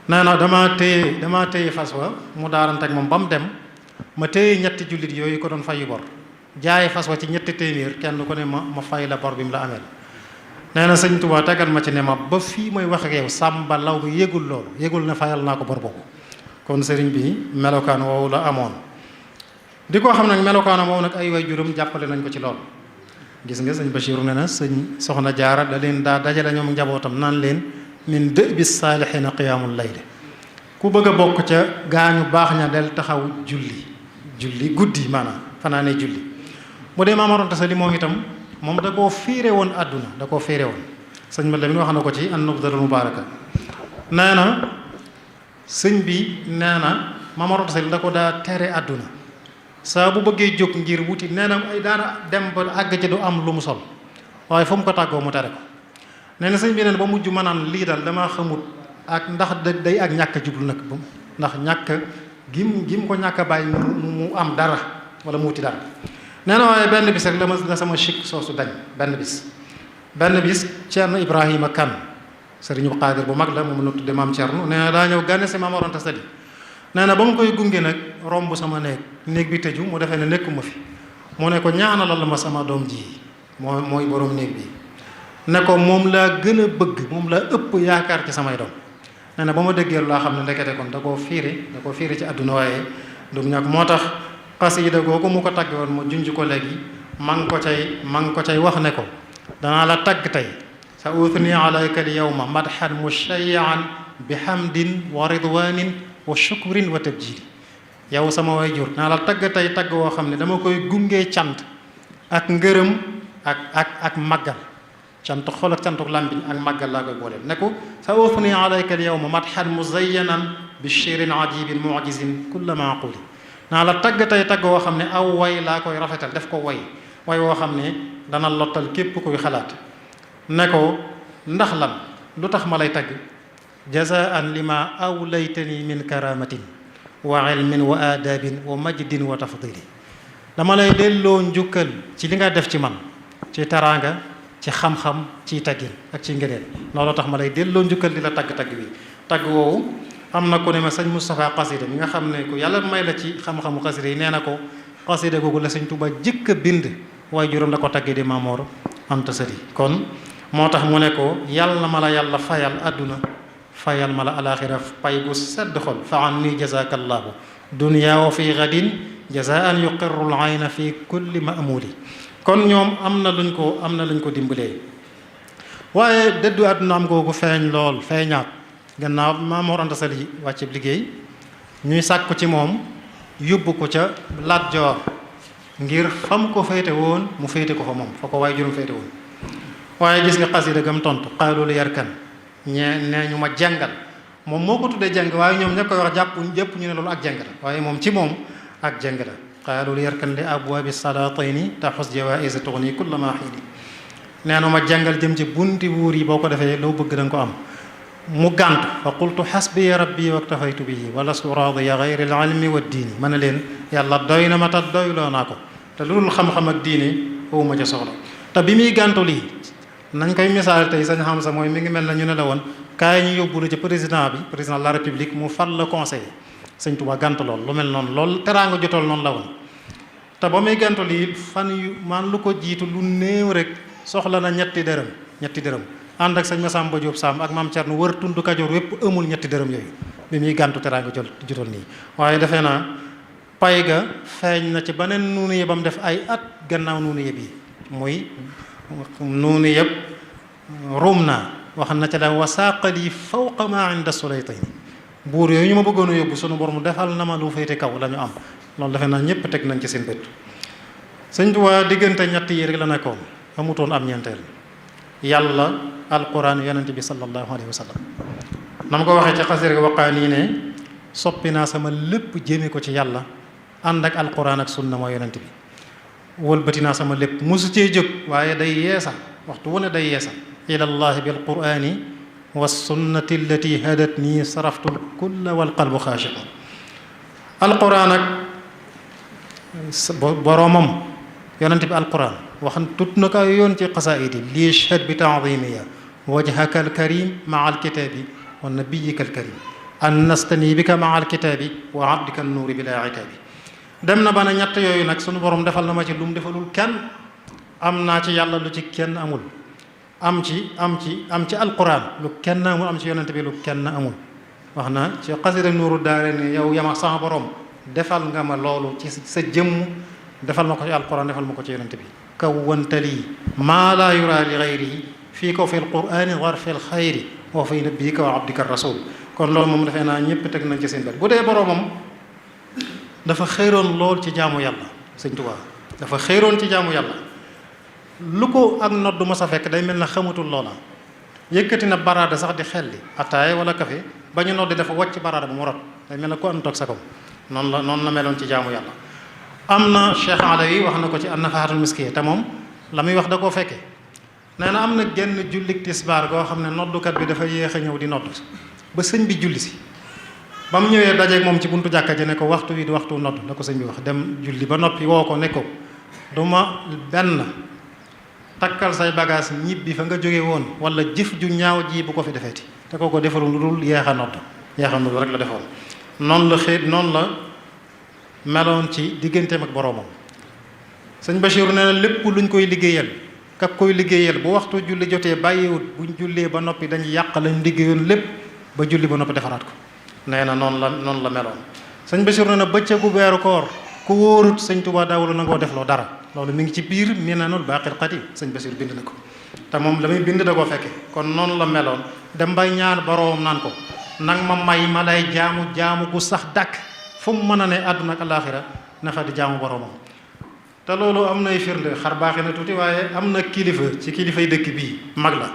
nee na damaa téye fas wa mu daarante ak moom ba mu dem ma téye ñetti jullit yooyu ko doon fayu bor jaay fas wa ci ñetti téeméer kenn ku ne ma fay la bor bi mu la ameel. nee na sëñ Tuubaa tegal ma ci ne ma ba fii mooy wax ak yow Sàmba Lawbe yëgul loolu yëgul ne fayal naa ko bor boobu kon sëriñ bi melokaan woowu la amoon. di ko xam nag melokaanam woowu nag ay waajuram jàppale nañ ko ci lool. gis nga sëñ Bachiru ne na sëñ Soxna Jaara da leen daa dajale ñoom njabootam naan leen min dëbi saalihiina qiyaamul layli ku bëgg a bokk ca gaañu baax ña del taxaw julli guddi maanaam fanaane julli. mu dee Maam Mor Anta Sali moom itam moom da koo fiire woon àdduna da koo fiire woon sëñ ma Lamin wax na ko ci an-Nubdatul Mubaaraka nee na sëñ bi nee na Maam Mor Anta Sali da ko daa tere àdduna saa bu bëggee jóg ngir wuti nee na ay daana dem ba àgg ci du am lu mu sol waaye fu mu ko tàggoo mu tere ko. nee na sëñ bi neen ba mujj ma naan lii daal damaa xamut ak ndax day ak ñàkk a jublu nag ndax ñàkk gim ko ñàkk a bàyyi mu am dara wala mu wuti dara. nee na waaye benn bis rek la sama chic soosu dañ benn bis Ceerno Ibrahima Kan sëriñu Xaadir bu mag la moom la tudde maam Ceerno nee na daa ñëw gane si Maam Mor Anta Sali nee na ba mu koy gunge nag romb sama néeg bi tëju mu defee ne nekkuma fi mu ne ko ñaanalal ma sama doom ji mooy borom néeg bi ne ko moom laa gën a bëgg moom laa ëpp yaakaar ci samay doom. nee na ba ma déggee laa xam ne ndekete kon da koo fiire ci àdduna waaye du ñàkk moo tax xasida googu mu ko tagg woon mu junj ko léegi ma ngi ko cay wax ne ko danaa la tagg tey sa uthni alayka al yawma madhan mushayyan bi hamdin wa ridwanin wa shukrin wa tabjili yow sama way jur naa la tagg tey tagg woo xam ne dama koy gungee cant ak ngërëm ak màggal cant xol ak cantuk làmbiñ ak màggal laa koy booleel ne ko sa uthni alayka al yawma madhan muzayyanan bi shirin ajibin mu'jizin kulla maquli naa la tagg tey tagg woo xam ne aw way laa koy rafetal def ko way woo xam ne dana lottal képp kuy xalaat ne ko ndax lan lu tax ma lay tagg jazaan lima awlaytani min karamatin wa ilmin wa aadabin wa majdin wa tafdili dama lay delloo njukkal ci li nga def ci man ci taraanga ci xam-xam ci taggin ak ci ngëneel looloo tax ma lay delloo njukkal di la tagg-tagg bi tagg woowu am na ku ne ma sëñ Moustapha xasida mi nga xam ne ku yàlla may la ci xam-xamu xasida yi nee na ko xasida googu la sëñ Tuubaa jëkk a bind waaye juróom la ko taggee di Maam Mor Anta Sali kon moo tax mu ne ko yàlla ma la yàlla fayal àdduna fayal ma la alaaxira pay gu sedd xol fa an ni jazakallaahu dunya wa fi gadin jazaan yuqirru al ayna fi kulli ma'muli kon ñoom am na luñ ko dimbalee waaye dëddu àdduna am googu feeñ lool feeñaat gannaaw Maam Mor Anta Sali wàcce liggéey ñuy sàkku ci moom yóbbu ko ca Lat Joor ngir fam ko féete woon mu féete ko fa moom fa ko waaye juróom féete woon waaye gis nga xasida gam tontu xaalu li yarkan nee ñu ma jàngal moom moo ko tuddee jàng waaye ñoom ña koy wax jëpp ñu ne loolu ak jàng la waaye moom ci moom ak jàng la xaalu li yarkan li abwaabi salatayni taxus jawaïsa tuxni kulla ma xiini nee na ma jàngal jëm ci bunti buur yi boo ko defee loo bëgg da nga ko am. mu gàntu fa qultu xasbiya rabbi waktafaytu bihi wa lastu raadiya gayri al ilmi wa diini ma ne leen yàlla doy na ma ta doyloo naa ko te lu dul xam-xam ak diine wowuma ca soxla. te bi muy gàntu lii nañ koy misaal tey sañ xam sa mooy mi ngi mel na ñu ne la woon kaay ñu yóbbu la ci président de la république mu fal la conseil sëñ Tuubaa gàntu lool lu mel noonu lool teraanga jotool noonu la woon. te ba muy gàntu lii fan yu man lu ko jiitu lu néew rek soxla na ñetti dërëm ànd ak sëñ Masamba Diop Samb ak maam Thierno wër tund Kajoor wépp amul ñetti dërëm yooyu bi muy gàntu teraanga jotool nii. waaye defe naa pay ga feeñ na ci beneen nuunu yi ba mu def ay at gannaaw nuunu yëpp yi muy nuunu yëpp ruum naa wax na ca la wasaaqali fawqa ma inda sulaytayni buur yooyu ñu ma bëggoon a yóbbu sunu borom defal na ma lu féete kaw la ñu am loolu defe naa ñëpp teg nañ ci seen bët. sëñ Tuubaa diggante ñett yi rek la nekkoon amutoon am ñeenteel yàlla alquran yonent bi sallallahu alayhi wa sallam na ma ko waxee ci xasir ga waqaa nii ne soppi naa sama lépp jéeme ko ci yàlla ànd ak alquran ak sunna mooy yonent bi wëlbati naa sama lépp mosu cee jóg waaye day yeesa waxtu wu ne day yeesa ilallahi bil qurani wa sunnati allati hadat nii saraftu kulla wal qalbu xaashi'un alquran ak boroomam yonent bi alquran waxan tut na ko ay yoon ci xasaayid yi lii shahad bi taadimiya wajhaka alkarim maa alkitaabi wa nabiyika alkarim an nastani bika maa alkitaabi wa abdika nuuri bila itaabi dem na ba ne ñett yooyu nag sunu borom defal na ma ci lu mu defalul kenn am naa ci yàlla lu ci kenn amul am ci alquran lu kenn amul am ci yonent bi lu kenn amul wax na ci xasida nuuru daare ne yow yama sama borom defal nga ma loolu ci sa jëmm defal ma ko ci alquran defal ma ko ci yonent bi kawwantali maa laa yura li gayrihi fii ko fi alqurani war fi alxayri wa fi nabiyika wa abdika rasul kon loolu moom defee naa ñëpp teg nañ ci seen bët bu dee boroomam dafa xëyroon lool ci jaamu yàlla sëñ Tuubaa dafa xëyroon ci jaamu yàlla lu ko ak noddu ma sa fekk day mel na xamatul loola yëkkati na baraada sax di xelli ataaya wala café ba ñu noddi dafa wàcc baraada bu mu rot day mel na ku am toog sa kaw noonu la meloon ci jaamu yàlla. am na Cheikh Alawi wax na ko ci an-Nafaahatul Miskiyya te moom la muy wax da koo fekke nee na am na genn jullik tisbaar goo xam ne noddukat bi dafa yéex a ñëw di nodd ba sëñ bi julli si ba mu ñëwee dajeeg moom ci buntu jàkka ji ne ko waxtu wi di waxtu nodd la ko sëñ bi wax dem julli ba noppi woo ko ne ko du ma benn takkal say bagage ñibbi fa nga jóge woon wala jëf ju ñaaw ji bu ko fi defeeti te ko defarul lu dul yeex a nodd rek la defoon noonu la meloon ci digganteem ak boroomam. sëñ Bachir nee na lépp luñ koy liggéeyal kak koy liggéeyal bu waxtu julli jotee bàyyiwut buñ jullee ba noppi dañuy yàq lañ liggéeyoon lépp ba julli ba noppi defaraat ko nee na noonu la meloon. sëñ Bachir nee na bëccëgu weeru koor ku wóorut sëñ Tuubaa daawul nangoo defloo dara loolu mi ngi ci biir Minanul Baaqil Qadiim sëñ Bachir bind na ko te moom la muy bind da koo fekke kon noonu la meloon dem bay ñaan boroomam naan ko nang ma may ma lay jaamu gu sax dàkk fu mu mën a ne àdduna ak alaaxira na fa di jaamu boroomam. te loolu am nay firnde xar baaxee na tuuti waaye am na kilifa ci kilifay dëkk bii mag la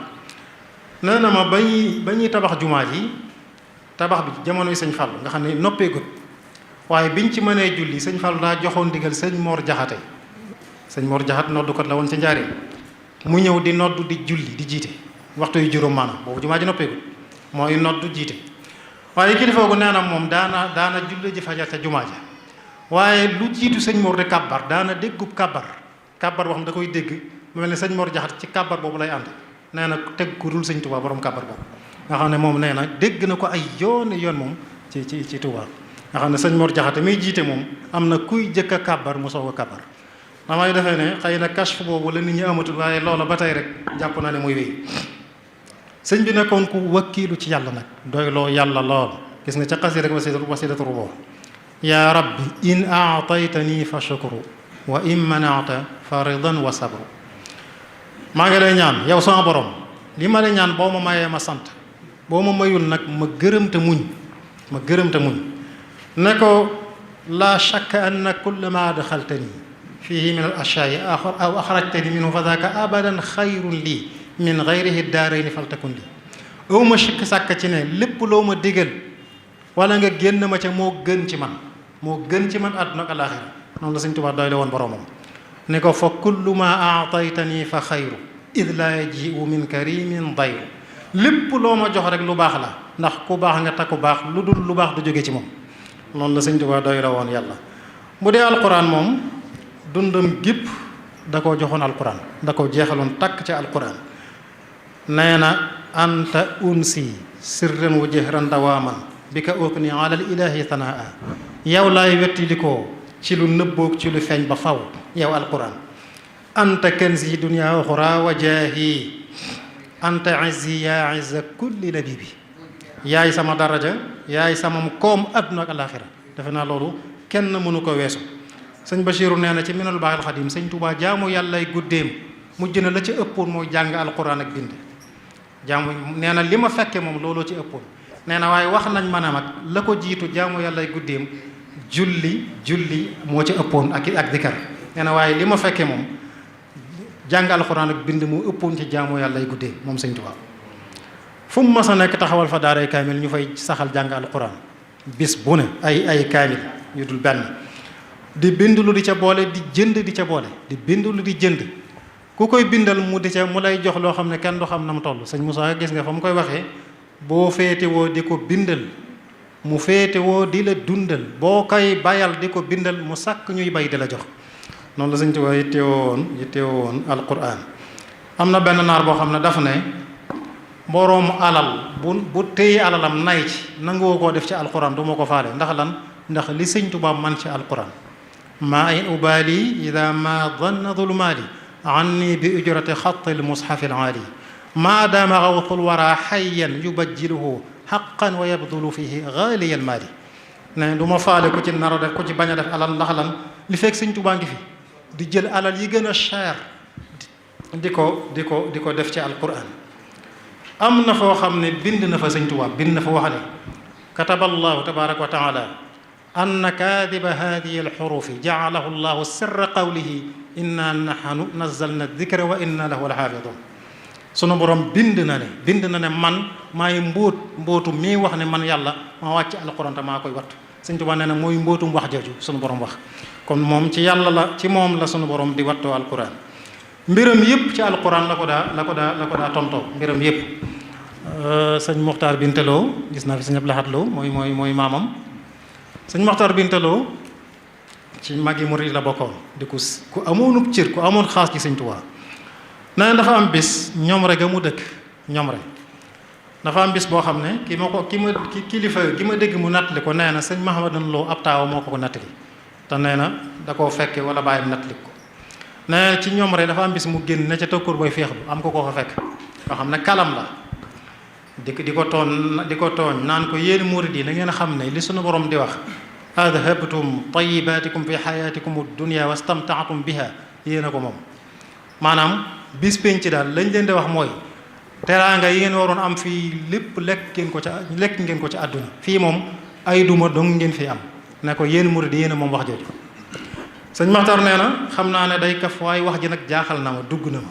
nee na ma ba ñuy tabax jumaa ji tabax bi jamonoy sëñ Fallu nga xam ne noppeegut waaye biñ ci mënee julli sëñ Fallu daa joxoon ndigal sëñ Mor Jaxate sëñ Mor Jaxate noddukat la woon ci Njaaréem mu ñëw di noddu di julli di jiite waxtu yu juróom maanaam boobu jumaa ji noppeegut mooy noddu jiite waaye kilifa gu nee na moom daana julli ji fajar ca jumaa ja waaye lu jiitu sëñ Mor de kàbbar daana déggub kàbbar boo xam da koy dégg mu mel ne sëñ Mor Jaxate ci kàbbar boobu lay ànd nee na teg ku dul sëñ Touba borom kàbbar boobu nga xam ne moom nee na dégg na ko ay yoon moom ci Touba nga xam ne sëñ Mor Jaxate muy jiite moom am na kuy jëkk a kàbbar mu soog a kàbbar damay defee ne xëy na kashf boobu la nit ñi amatul waaye loola ba tey rek jàpp naa ne muy wéy sëñ bi nekkoon ku wakkiilu ci yàlla nag doy loo yàlla lool gis nga ca xasi rek wasidatu rubo yaa rabbi in aataytani fa shukru wa in manata fa ridan wa sabru maa ngi lay ñaan yow sama borom li ma lay ñaan boo ma mayee ma sant boo ma mayul nag ma gërëm te muñ ne ko laa shakka anna kulla ma daxaltani fihi min al ashyaai aw axrajtani minhu fa daaka abadan xayrun lii min gayrihi daarayni faltakun lii aw ma sikk sàkk ci ne lépp loo ma digal wala nga génn ma ca moo gën ci man àdduna ak alaaxira noonu la sëñ Tuubaa doy la woon boroomam ne ko fa kullu ma aataytani fa xayru id laa yajiu min karimin dayu lépp loo ma jox rek lu baax la ndax ku baax nga takku baax lu dul lu baax du jóge ci moom. noonu la sëñ Tuubaa doy la woon yàlla. bu dee alquran moom dundam gépp da koo joxoon alquran, da koo jeexaloon takk ca alquran. nee na anta unsi sirran wa jahran dawaaman bi ka utni ala ilahi sanaa yow laay wettilikoo ci lu nëbboog ci lu feeñ ba faw yow alquran. anta kanzi dunya uxra wa jaahi anta izzi yaa izza kulli labibi yaay sama daraja yaay sama koom adduna ak alaxira. defe naa loolu kenn mënu ko weesu. sëñ Bachiru nee na ci minal baaxil xadim sëñ Tuubaa jaamu yàllay guddeem mujj na la ci ëppoon mooy jàng alquran ak bind. jaamu nee na li ma fekke moom looloo ci ëppoon. nee na waaye wax nañ ma ne mag la ko jiitu jaamu yàllay guddeem julli moo ci ëppoon ak dikar. nee na waaye li ma fekke moom jàng alquran ak bind moo ëppoon ci jaamu yàllay guddee moom sëñ Tuubaa. fu mu mas a nekk taxawal fa daaray kaamil ñu fay saxal jàng alquran bis bu ne ay kaamil yu dul benn. di bind lu di ca boole di jënd di ca boole di bind lu di jënd ku koy bindal mu lay jox loo xam ne kenn du xam na mu toll. sëñ Moussa gis nga fa mu koy waxee boo féetewoo di ko bindal mu féetewoo di la dundal boo koy bayal di ko bindal mu sàkk ñuy bay di la jox. noonu la sëñ Tuubaa yittewoo woon alquran. am na benn naar boo xam ne daf ne boroomu alal bu téye alalam nay ci nangoo koo def ci alquran du ma ko faale. ndax lan? ndax li sëñ Tuubaa man ci alquran. maa in ubaali ida ma danna dulmaali anni bi ujrati xatti lmushafi alaali maa daama xawtul wara xayyan yubajjiluhu xaqan wa yabdulu fihi gaaliya almaali. ne du ma faale ku ci nar a def ku ci bañ a def alal ndax lan li fekk sëñ Tuubaa ngi fi di jël alal yi gën a cher di ko def ci alquran. am na foo xam ne bind na fa sëñ Tuubaa bind na fa wax ne kataba allahu tabaraka wa taala anna kaadiba hadihi alxurufi jaalahu llahu sirra qawlihi inna nahnu nazzalna dikra wa inna lahu la xaafidun. sunu borom bind na ne man maay mbóotu mii wax ne man yàlla maa wàcc alquran te maa koy wattu. sëñ Tuubaa nee na mooy mbóotum wax jooju sunu borom wax. kon moom ci yàlla la ci moom la sunu borom di wattoo alquran. mbiram yëpp ci alquran la ko daa tontoo mbiram yëpp. sëñ Moxtaar Bintaloo gis naa fi sëñ Abdou Lahad Lo mooy maamam. sëñ Moxtaar Bintaloo ci mag yi murid la bokkoon di ku amoonub cër ku amoon xaas ci sëñ Tuubaa. nee na dafa am bis ñoom rek a mu dëkk ñoom rek dafa am bis boo xam ne kilifa gi ma dégg mu nattali ko nee na sëñ Mahamadan Lo ab taawa moo ko nattali te nee na da koo fekke wala bàyyam nattali ko. nee na ci ñoom rek dafa am bis mu génn ne ca tokkur booy féex bu am ko fa fekk yoo xam ne kalam la di ko tooñ naan ko yéen murid yi na ngeen xam ne li sunu borom di wax adhabtum tayyibatikum fi hayatikum ad-dunya wastamta'tum biha yéen a ko moom. maanaam bis penc daal lañ leen di wax mooy teraanga yi ngeen waroon am fii lépp lekk ngeen ko ci àdduna fii moom ay duma dong ngeen fi am ne ko yéen murid yéen a moom wax jooju. sëñ Maxtar nee na xam naa ne day kaf waaye wax ji nag jaaxal na ma dugg na ma.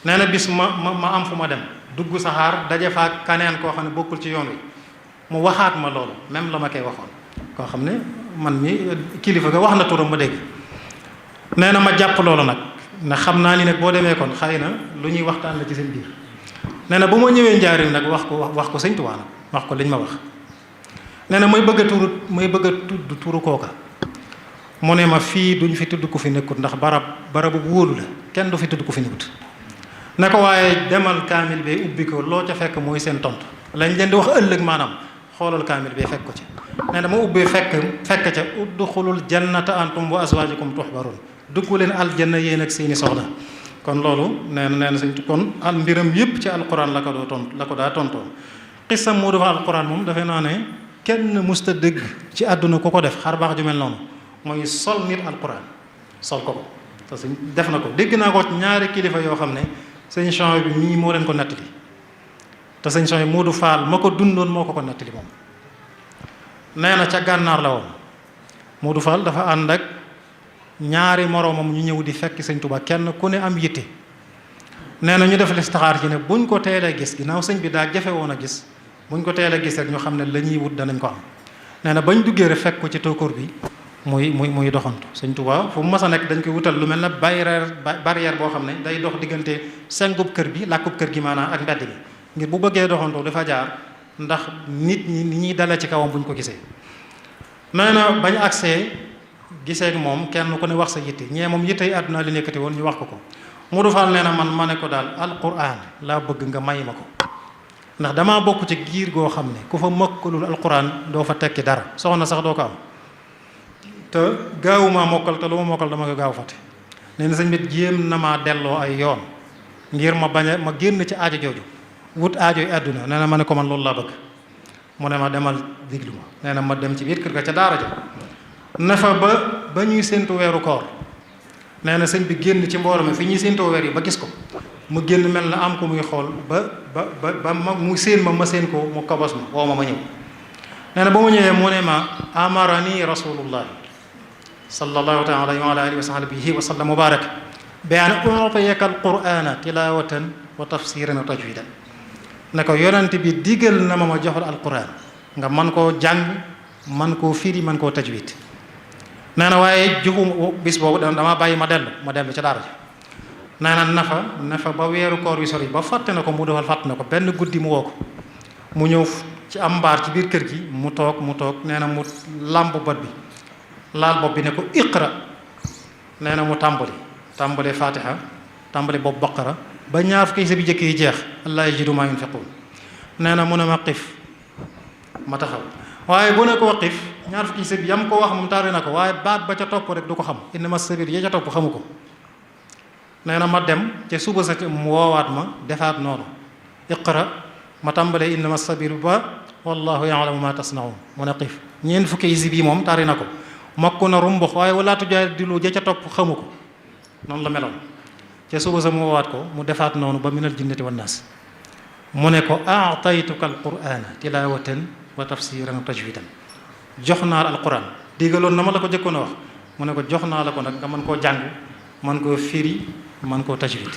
nee na bis ma am fu ma dem dugg saxaar daje fa kaneen koo xam ne bokkul ci yoon wi mu waxaat ma loolu même la ma koy waxoon koo xam ne man mi kilifa ga wax na turam ma dégg. nee na ma jàpp loolu nag ne xam naa ni nag boo demee kon xëy na lu ñuy waxtaan la ci seen biir. nee na bu ma ñëwee njaarim nag wax ko sëñ Tuubaa nag wax ko liñ ma wax. nee na may bëgg a tudd turu kooka mu ne ma fii duñ fi tudd ku fi nekkut ndax barabu wóolu la kenn du fi tudd ku fi nekkut. ne ko waaye demal kaamil bee ubbi ko loo ca fekk mooy seen tontu lañ leen di wax ëllëg maanaam xoolal kaamil bee fekk ko ci. nee na ma ubbee fekk ca udxulul jannata antum wa azwajukum tuhbarun dugg leen aljanna yéen ak seeni soxna. kon loolu nee na sëñ kon al mbiram yëpp ci alquran la ko daa tontoo. xissam moo dafa alquran moom dafay naa ne kenn musta dégg ci àdduna ku ko def xar baax ju mel noonu mooy sol nit alquran sol ko te sëñ def na ko dégg naa ko ñaari kilifa yoo xam ne sëñ Chouaïb bi mii moo leen ko nettali te sëñ Chouaïb bi Modou Fall ma ko dundoon moo ko nettali moom. nee na ca gànnaar la woon Modou Fall dafa ànd ak ñaari moroomam ñu ñëw di fekk sëñ Tuubaa kenn ku ne am yitte. nee na ñu def listixaar ci ne buñ ko teelee gis ginnaaw sëñ bi daa jafe woon a gis buñ ko teelee gis rek ñu xam ne la ñuy wut danañ ko am. nee na bañ duggee rek fekk ko ci tokkoor bi muy doxantu. Sëñ Tuubaa fu mu mas a nekk dañ koy wutal lu mel ne barrière boo xam ne day dox diggante sengub kër bi làkkub kër gi maanaam ak mbedd bi ngir bu bëggee doxantu dafa jaar ndax nit ñi ni ñuy dalee ci kawam buñ ko gisee. nee na bañ agsee gisee ak moom kenn ku ne wax sa yitte ñee moom yitte yi àdduna li nekkati woon ñu wax ko Modou Fall nee na man ma ne ko daal alquran laa bëgg nga may ma ko ndax damaa bokk ci giir goo xam ne ku fa mokkalul alquran doo fa tekki dara soxna sax doo ko am te gaawuma mokkal te lu ma mokkal dama ko gaaw fàtte. nee na sëñ bi jéem na maa delloo ay yoon ngir ma bañ a ma génn ci aajo jooju wut aajo yi àdduna nee na ma ne ko man loolu laa bëgg mu ne ma demal diglu ma nee na ma dem ci biir kër ga ca daara ja ne fa ba ñuy séntu weeru koor nee na sëñ bi génn ci mbooloo mi fi ñuy séntoo weer yi ba gis ko mu génn mel na am ko muy xool ba mu séen ma séen ko mu kabos ma woo ma ñëw. nee na ba ma ñëwee mu ne ma amarani rasulullah sallallahu taala alayhi wa alihi wa sahbihi wa sallam mubarak bi an utiyaka alqurana tilawatan wa tafsiran wa tajwidan ne ko yonent bi digal na ma joxal alquran nga man koo jàng man koo firi man koo tajwid. nee na waaye juxu bis boobu dama bàyyi ma dellu ca daara ji nee na na fa ba weeru koor wi sori ba fàtte na ko mu defal fàtte na ko benn guddi mu woo ko mu ñëw ci am mbaar ci biir kër gi mu toog nee na mu làmb bët bi laal bopp bi ne ko iqra nee na mu tàmbali fatiha tàmbali bopp baqara ba ñaar fukki sa bi jëkk yi jeex allah yajidu ma yunfiqun nee na mu ne ma qif ma taxaw waaye bu ne ko qif ñaar fukki sa bi yam ko wax moom taari na ko waaye baat ba ca topp rek du ko xam innama sabil ya ca topp xamu ko. nee na ma dem ca suba sa mu woowaat ma defaat noonu iqra ma tàmbalee innama sabilu ba wallahu ya'lamu ma tasnaun mu ne qif ñeent fukki isib yi moom taari na ko mokk na rumbux waaye wala tujaadilu ja ca topp xamu ko noonu la meloon. ca suba sa mu woowaat ko mu defaat noonu ba minal jinnati wan naas mu ne ko a'taytuka alqur'ana tilawatan wa tafsiran wa tajwidan jox naa la alquran digaloon na ma la ko jëkkoon a wax mu ne ko jox naa la ko nag nga mën koo jàng mën koo firi man koo tajwid.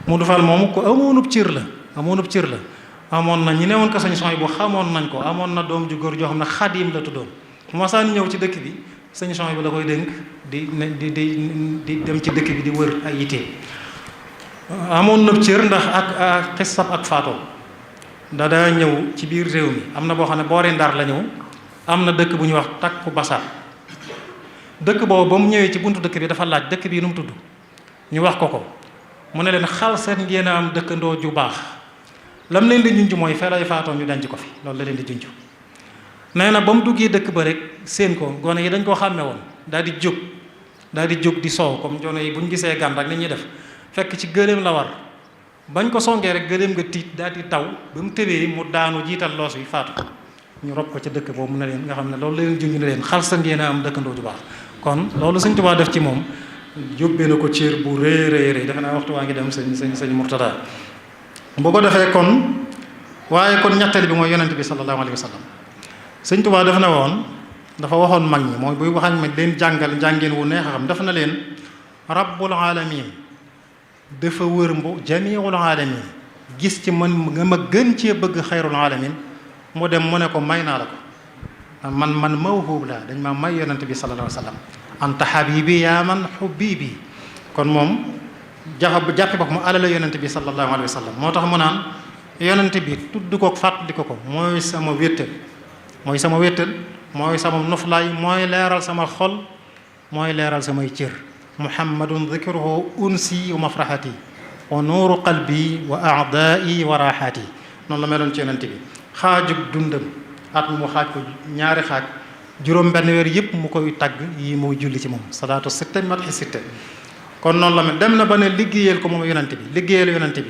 mu dufal moomu ko amoonub cër la amoon na ñi newoon ko sañ son yi bu xamoon nañ ko amoon na doom ju góor joo xam ne xadim la tuddoon bu ma saan ñëw ci dëkk bi sañ son yi bu la koy dénk di dem ci dëkk bi di wër ay yitee amoon na cër ndax ak xissab ak faatoo daa ñëw ci biir réew mi am na boo xam ne boori Ndar la ñëw am na dëkk bu ñuy wax takku basaat dëkk boobu ba mu ñëwee ci buntu dëkk bi dafa laaj dëkk bii nu mu tudd ñu wax ko mu ne leen xal seet ngeen a am dëkkandoo ju baax lam leen di junj mooy felay faatoo ñu denc ko fi loolu la leen di junj. nee na ba mu duggee dëkk ba rek seen ko gone yi dañ koo xàmme woon daal di jóg di soow comme gone yi bu ñu gisee gan rek ni ñuy def fekk ci gëléem la war bañ ko songee rek gëléem nga tiit daal di taw ba mu tëbee mu daanu jiital loos wi faatu ñu rob ko ca dëkk boobu mu ne leen nga xam ne loolu la leen junj ne leen xal sa ngeen a am dëkkandoo ju baax kon loolu Sëñ Tuubaa def ci moom yóbbee na ko cër bu rëy defe naa waxtu waa ngi dem sëñ Murtada boo ko defee kon waaye kon ñetteel bi mooy yonent bi sallallahu alayhi wa sallam Sëñ Tuubaa def na woon dafa waxoon mag ñi mooy buy waxañ ma leen jàngal njàngeen wu neex a xam dafa na leen rabbul alamin dafa wër jamiul alamin gis ci man nga ma gën cee bëgg xayrul alamin mu dem mu ne ko may naa la ko man mawhub la dañ ma may yonent bi sallallahu alayhi wa sallam anta habibi yaa man hubbibi kon moom jàppi bopp mu alala yonent bi sallallahu alayhi wa sallam moo tax mu naan yonent bi tudd ko fàttali ko mooy sama wéttal mooy sama noflaay mooy leeral sama xol mooy leeral samay cër muhammadun dhikruhu unsi wa mafrahati wa nuuru qalbi wa a'daai wa raxaati noonu la meloon ci yonent bi xaajug dundam at mu xaaj ko ñaari xaaj juróom benn weer yëpp mu koy tagg yi mooy julli ci moom salaatu sitta matxi sitta kon noonu la mel dem na ba ne liggéeyal ko moom yonent bi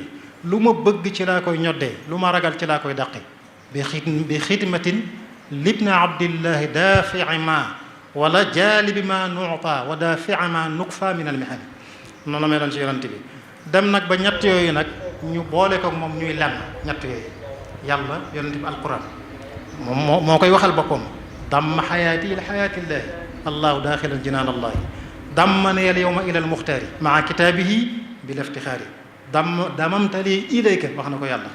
lu ma bëgg ci laa koy ñoddee lu ma ragal ci laa koy dàqe bi xidmatin libna abdillahi daafi'i ma wala jaalibi ma nuuta wa daafi'i ma nukfa min almihani noonu la meloon ci yonent bi dem nag ba ñett yooyu nag ñu boole ko moom ñuy lenn ñett yooyu yàlla yonent bi alquran moom moo koy waxal boppam damma xayaati ila xayaatillaahi allahu daaxilan jinaan allahi dammani al yawma ila almuxtaari maa kitaabihi bil iftixaari damamtali ilayka wax na ko yàlla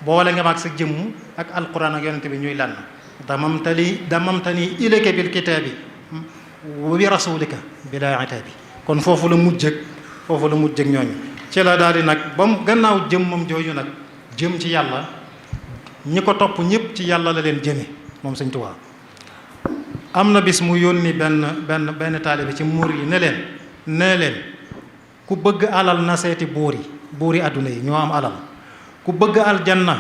boole nga maag sa jëmm ak alquran ak yonent bi ñuy lenn damamtani ilayka bil kitaabi wa bi rasulika bila itaabi kon foofu la mujjëg ñooñu ci la daal di nag ba mu gannaaw jëmmam jooju nag jëm ci yàlla ñi ko topp ñëpp ci yàlla la leen jëme moom Sëñ Tuubaa am na bis mu yónni benn taalibe ci muur yi ne leen ku bëgg alal na seeti buuri àdduna yi ñoo am alal ku bëgg aljanna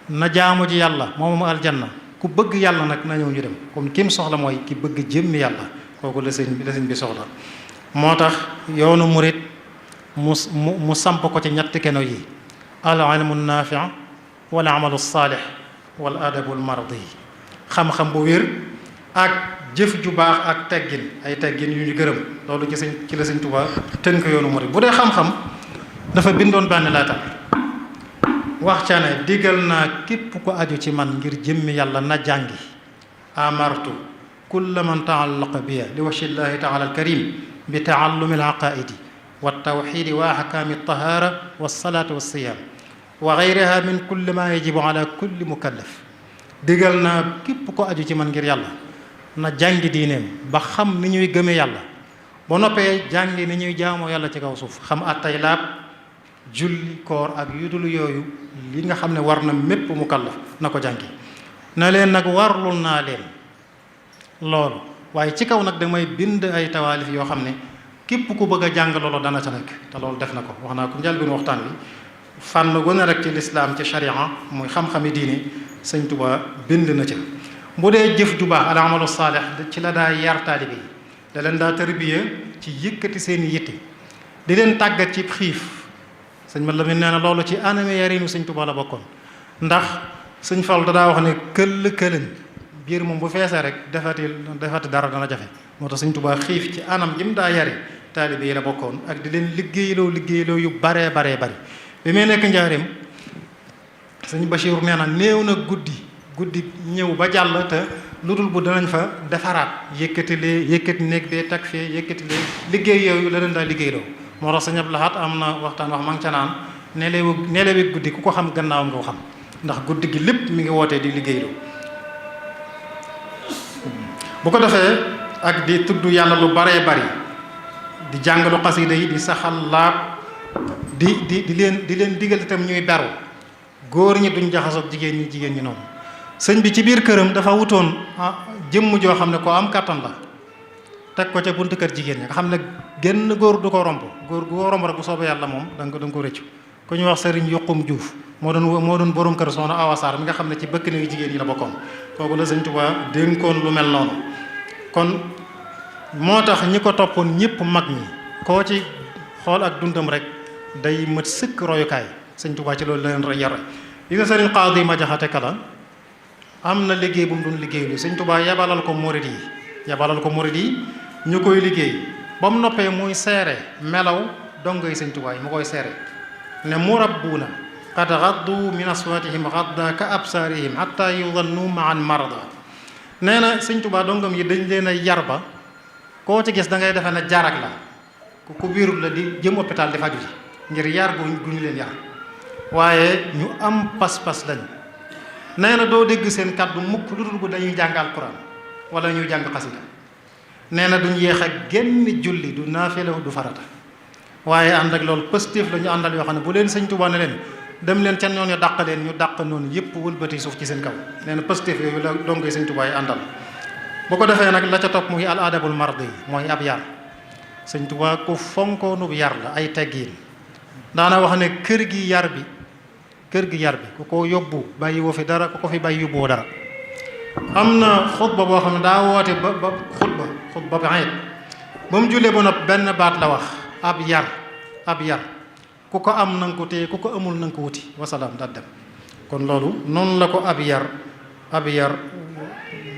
na jaamu ji yàlla moom aljanna ku bëgg yàlla nag na ñëw ñu dem comme kim soxla mooy ki bëgg jëmmi yàlla kooku la sëñ bi soxla moo tax yoonu murit mu samp ko ci ñetti keno yi al ilmu naafi wal amalu saalix wal adabul mardi xam-xam bu wér ak jëf ju baax ak teggin yu ñu gërëm loolu ci la Sëñ Tuubaa tënk yoonu murit bu dee xam-xam dafa bindoon benn leetar wax ca ne digal naa képp ko aju ci man ngir jëmmi yàlla na jàngi amartu kulla man taallaqa biya li wajhi llahi taala alkarim bi taallumi alaqaidi wa tawxidi wa ahkaami altahaara walsalaati walsiyaam wa gayriha min kulli ma yajibu ala kulli mukallaf digal naa képp ko aju ci man ngir yàlla na jàngi diineem ba xam ni ñuy gëme yàlla ba noppee jàngi ni ñuy jaamoo yàlla ci kaw suuf xam attay laab julli koor ak yudul yooyu li nga xam ne war na mépp mukallaf na ko jàngi na leen nag warlul naa leen loolu waaye ci kaw nag damay bind ay tawaalif yoo xam ne képp ku bëgg a jàng loolu dana ca nekk te loolu def na ko wax naa ko njëlbéenu waxtaan wi fànn gën a rek ci lislaam ci sharia muy xam-xami diine Sëñ Tuubaa bind na ca bu dee jëf ju baax al amalu saalix ci la daa yar taalibe yi da leen daa tarbiya ci yëkkati seeni yitte di leen tàggat ci xiif sëñ ma la mi nee na loolu ci aname yarinu Sëñ Tuubaa la bokkoon ndax sëñ Fall da daa wax ne këllën biir moom bu feesee rek defati dara dana jafe moo tax Sëñ Tuubaa xiif ci anam ji mu daa yari taalibe yi la bokkoon ak di leen liggéeyloo yu baree bari bi may nekk njaareem sëñ Bachir nee na néew na guddi ñëw ba jàll te lu dul bu danañ fa defaraat yëkkati néeg bee tag fee yëkkati lee liggéey yooyu la leen daa liggéeyloo moo tax sëñ Abdou Lahad am na waxtaan wax ma ngi ca naan neelewi guddi ku ko xam gannaawam nga ko xam ndax guddi gi lépp mi ngi wootee di liggéeyloo bu ko defee ak di tudd yàlla lu baree bari di jàngalu xasida yi di saxal laab di leen digal itam ñuy beru góor ñi duñ jaxasoog jigéen ñi noonu sëñ bi ci biir këram dafa wutoon jëmm joo xam ne ko am kàttan la teg ko ca buntu kër jigéen ñi nga xam ne genn góor du ko romb góor gu ko romb rek bu soobee yàlla moom da nga ko rëccu ku ñu wax sëriñ Yuqum Juuf moo doon borom kër soxna Awa Sarr mi nga xam ne ci bëkk néegi jigéen ñi la bokkoon kooku la Sëñ Tuubaa dénkoon lu mel noonu kon moo tax ñi ko toppoon ñëpp mag ñi koo ci xool ak dundam rek day mat sëkk royukaay Sëñ Tuubaa ci loolu la leen yar yi nga sëriñ Qaadi ma jaxate kala am na liggéey bu mu doon liggéey lu Sëñ Tuubaa yabalal ko murid yi ñu koy liggéey ba mu noppee muy seere melaw dongoy Sëñ Tuubaa yi mu koy seere ne murabbuuna qad gaddu min aswaatihim gadda ka absaarihim hatta yudannu maan marada nee na Sëñ Tuubaa dongam yi dañ leen a yar ba koo ci gis da ngay defe ne jarak la ku biirul la di jëm hôpital di faju ji ngir yar gu ñu leen yar waaye ñu am pas-pas lañ nee na doo dégg seen kàddu mukk lu dul bu dañuy jàng alquran wala ñuy jàng xasida nee na duñ yéex a génn julli du naafila du farata waaye ànd ak loolu positif la ñu àndal yoo xam ne bu leen Sëñ Tuubaa ne leen dem leen ca ñooñu dàq leen ñu dàq noonu yëpp wëlbati suuf ci seen kaw nee na positif yooyu la dongoy Sëñ Tuubaa yi àndal bu ko defee nag la ca topp muy al adabul mardi mooy ab yar Sëñ Tuubaa ku fonkoonub yar la ay teggiin daana wax ne kër gi yar bi ku ko yóbbu bàyyi woo fi dara ku ko fi bàyyi yóbbuwoo dara am na xutba boo xam ne daa woote ba xutba ba xeet ba mu jullee ba nopp benn baat la wax ab yar ku ko am na nga ko téye ku ko amul na nga ko wuti wasalaam daal dem kon loolu noonu la ko ab yar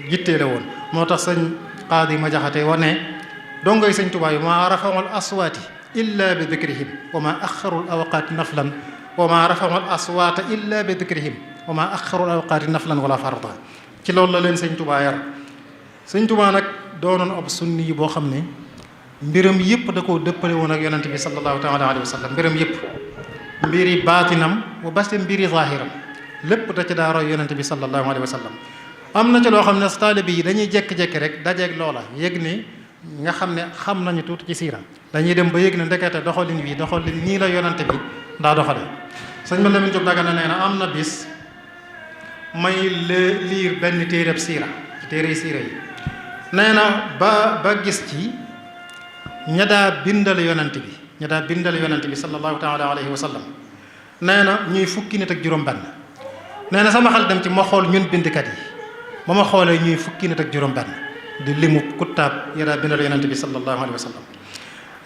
yittee la woon moo tax sëñ Qaadi ma jaxate wane dongoy Sëñ Tuubaa yi maa rafaul aswaati illa bi dikrihim wa ma axarul awqaati naflan wa ma rafaul aswaata illa bi dikrihim wa ma axarul awqaati naflan wala farda ci loolu la leen Sëñ Tuubaa yar Sëñ Tuubaa nag doonoon ab sunni yi boo xam ne mbiram yëpp da koo dëppale woon ak yonente bi sallallahu taala alayhi wa sallam mbiram yëpp mbiri baatinam wa baste mbiri zaahiram lépp da ci daa roy yonente bi sallallahu alayhi wa sallam am na ci loo xam ne taalibe yi dañuy jekki-jekki rek dajeeg loola yëg ni nga xam ne xam nañu tuuti ci siira dañuy dem ba yëg ne ndekete doxalin nii la yonante bi daa doxale sëñ ma Lamin Jóob Dagana nee na am na bis may liir benn téereb siira ci téere siira yi nee na ba gis ci ña daa bindal yonante bi sallallahu taala alayhi wa sallam nee na ñuy fukki nit ak juróom-benn nee na sama xel dem ci ma xool ñun bindkat yi ba ma xoolee ñuy fukki nit ak juróom-benn di limu kuttaab ya daa bindal yonante bi sallallahu alayhi wa sallam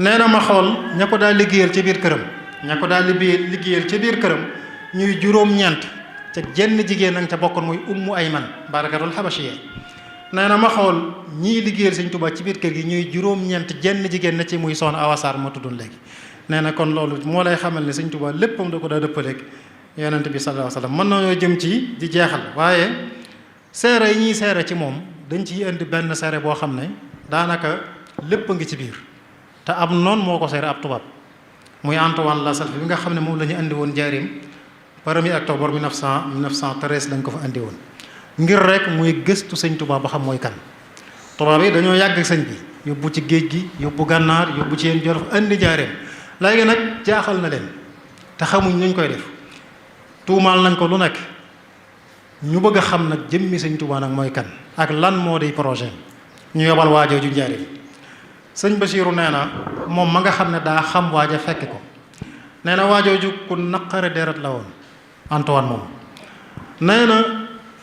nee na ma xool ña ko daa liggéeyal ca biir këram ñuy juróom-ñeent ca jenn jigéen nag ca bokkoon muy ummu ayman barakatul xabashiya nee na ma xool ñii liggéeyal Sëñ Tuubaa ci biir kër gi ñuy juróom-ñeent jenn jigéen na ci muy soxna Awa Sarr ma tuddoon léegi nee na kon loolu moo lay xamal ne Sëñ Tuubaa léppam da ko daa dëppaleeg yonent bi sallallahu alayhi wa sallam mën nañoo jëm ci di jeexal waaye seere yi ñuy seere ci moom dañ ciy indi benn seere boo xam ne daanaka lépp a ngi ci biir te ab noonu moo ko seere ab tubaab muy Antoine Lassalle bi nga xam ne moom la ñu indi woon Njaaréem 1er octobre 1913 lañ ko fa indi woon ngir rek muy gëstu Sëñ Tuubaa ba xam mooy kan. tubaab yi dañoo yàgg ak sëñ bi yóbbu ci géej gi yóbbu gànnaar yóbbu ci yéen Jolof indi Njaaréem léegi nag jaaxal na leen te xamuñ nuñ koy def tuumaal nañ ko lu nekk ñu bëgg a xam nag jëmmi Sëñ Tuubaa nag mooy kan ak lan moo di projet ñu yobal waajoo ju Njaaréem sëñ Basiiru nee na moom ma nga xam ne daa xam waaja fekk ko nee na waajoo ju ku naqare deret la woon Antoine moom nee na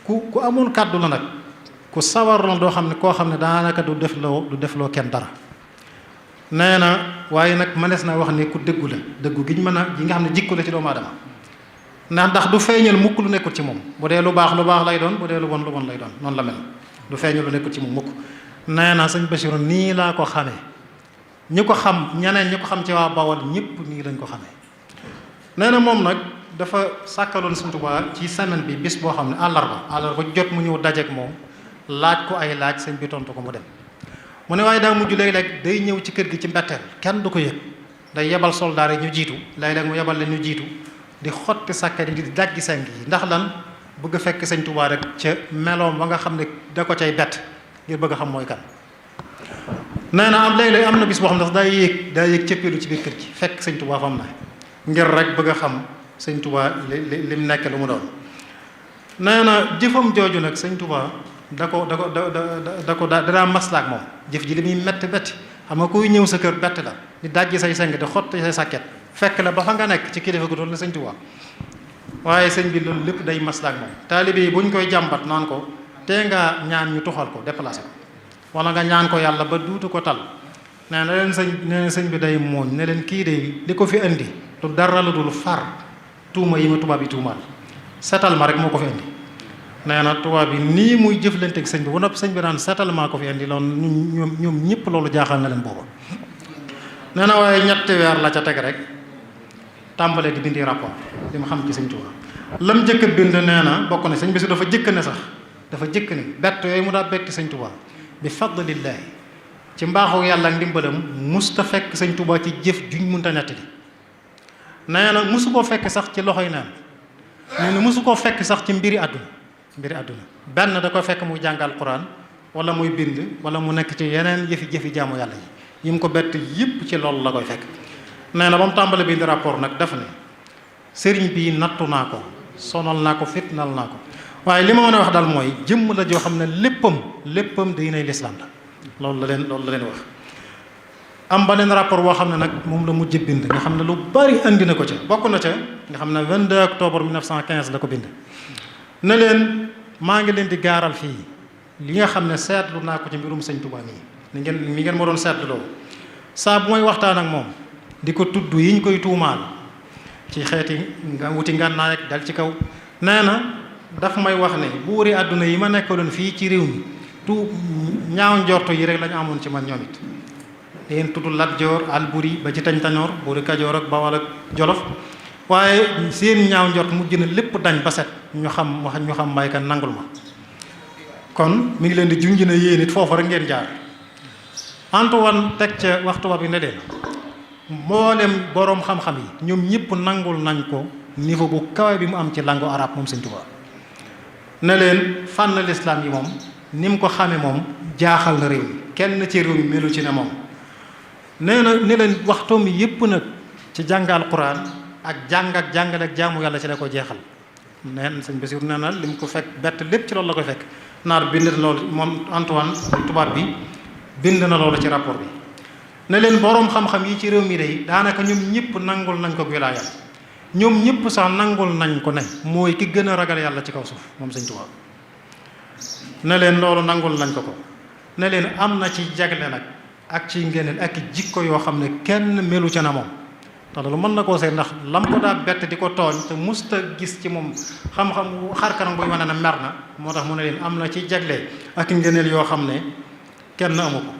ku amoon kàddu la nag ku sawar la doo xam ne koo xam ne daanaka du defloo kenn dara nee na waaye nag mënees na wax ne ku dëggu la dëggu gi ñu gi nga xam ne jikko la ci doomu aadama ndax du feeñal mukk lu nekkul ci moom bu dee lu baax lay doon bu dee lu bon lay doon noonu la mel du feeñal lu nekkul ci moom mukk nee na sëñ Basiru nii laa ko xamee ñi ko xam ñeneen ñi ko xam ci waa Bawol ñëpp nii lañ ko xamee nee na moom nag dafa sàkkaloon Sëñ Tuubaa ci semaine bi bis boo xam ne àllarba jot mu ñëw dajeek moom laaj ko ay laaj sëñ bi tontu ko mu dem mu ne waaye daa mujj léeg-léeg day ñëw ci kër gi ci mbetteel kenn du ko yëg day yebal soldaar yi ñu jiitu léeg-léeg mu yebal leen ñu jiitu di xotti sàkket yi di dajji seng yi ndax lan bëgg a fekk Sëñ Tuubaa rek ca meloom ba nga xam ne da ko cay bett ngir bëgg a xam mooy kan. nee na am léeg-léeg am na bis boo xam ne sax daa yéeg cëppeelu ci biir kër gi fekk Sëñ Tuubaa fam na ngir rek bëgg a xam Sëñ Tuubaa lim nekk lu mu doon. nee na jëfam jooju nag Sëñ Tuubaa da daa maslaak moom jëf ji li muy metti betti xam nga kuy ñëw sa kër bett la di dajji say seng di xotti say sàkket fekk la ba fa nga nekk ci kilifa gu doon la Sëñ Tuubaa waaye sëñ bi loolu lépp day maslaak moom taalibe yi bu ñu koy jàmbat naan ko tee nga ñaan ñu tuxal ko déplacé ko wala nga ñaan ko yàlla ba duutu ko tal nee na leen sëñ bi day mooñ ne leen kii de li ko fi indi du dara lu dul far tuuma yi ma tubaab yi tuumaal setal ma rek moo ko fi indi nee na tubaab yi nii muy jëflanteeg sëñ bi ba noppi sëñ bi naan setal maa ko fi indi loolu ñoom ñëpp loolu jaaxal na leen booba nee na waaye ñetti weer la ca teg rek tàmbalee di bindi rapport li mu xam ci Sëñ Tuubaa lam jëkk a bind nee na bokk na sëñ bi si dafa jëkk ne bett yooyu mu daa betti Sëñ Tuubaa bi fadlillaahi ci mbaaxu yàlla ak ndimbalam musta fekk Sëñ Tuubaa ci jëf juñ munta nettali nee na musu koo fekk sax ci loxoy naan nee na musu koo fekk sax ci mbiri àdduna benn da koy fekk muy jàngal Alxuraan wala muy bind wala mu nekk ci yeneen jëfi jaamu yàlla yi mu ko bett yëpp ci loolu la koy fekk nee na ba mu tàmbale bind rapport nag def ne sëriñ bii nattu naa ko sonal naa ko fitnal naa ko waaye li ma mën a wax daal mooy jëmm la joo xam ne léppam diinay lislaam la loolu la leen wax am beneen rapport boo xam ne nag moom la mujj bind nga xam ne lu bari andi na ko ca bokk na ca nga xam ne 22 octobre 1915 la ko bind ne leen maa ngi leen di gaaral fii li nga xam ne seetlu naa ko ci mbirum Sëñ Tuubaa mi ngeen ma doon seetlu loolu saa bu may waxtaan ak moom di ko tudd yi ñu koy tuumaal ci xeeti nga wuti ngànnaay ak dal ci kaw nee na daf may wax ne buuri àdduna yi ma nekkaloon fii ci réew mi ñaaw njorto yi rek lañu amoon ci man ñoom it leen tudd Lat Joor Alburi ba ci Tañ Tañoor buuri Kajoor ak Bawal ak Jolof waaye seen ñaaw njort mujj na lépp dañ ba set ñu xam may kan nangul ma kon mi ngi leen di junj na yéen it foofu rek ngeen jaar Antoine teg ca waxtu wa bi ne leen mboolem boroom xam-xam yi ñoom ñëpp nangul nañ ko niveau bu kawe bi mu am ci langue arabe moom Sëñ Tuubaa ne leen fànn lislaam yi moom ni mu ko xame moom jaaxal na réew mi kenn ci réew mi melu ci ne moom. nee na ni leen waxtoom yépp nag ci jàng alquran ak jàng ak jàngale ak jaamu yàlla ci la ko jeexal. neen sëñ Bassirou nee na li mu ko fekk bett lépp ci loolu la koy fekk. naar bind na loolu moom Antoine tubaab bi bind na loolu ci rapport bi ne leen boroom xam-xam yi ci réew mi day daanaka ñoom ñëpp nangul nañ ko wilaaya ñoom ñëpp sax nangul nañ ko ne mooy ki gën a ragal yàlla ci kaw suuf moom sëñ Tuubaa ne leen loolu nangul nañ ko ne leen am na ci jagle nag ak ci ngeneen ak jikko yoo xam ne kenn melu ca na moom te loolu mën na koo seet ndax lam ko daa bett di ko tooñ te musta gis ci moom xam-xam xar kanam buy wane na mer na moo tax mu ne leen am na ci jagle ak ngeneel yoo xam ne kenn amu ko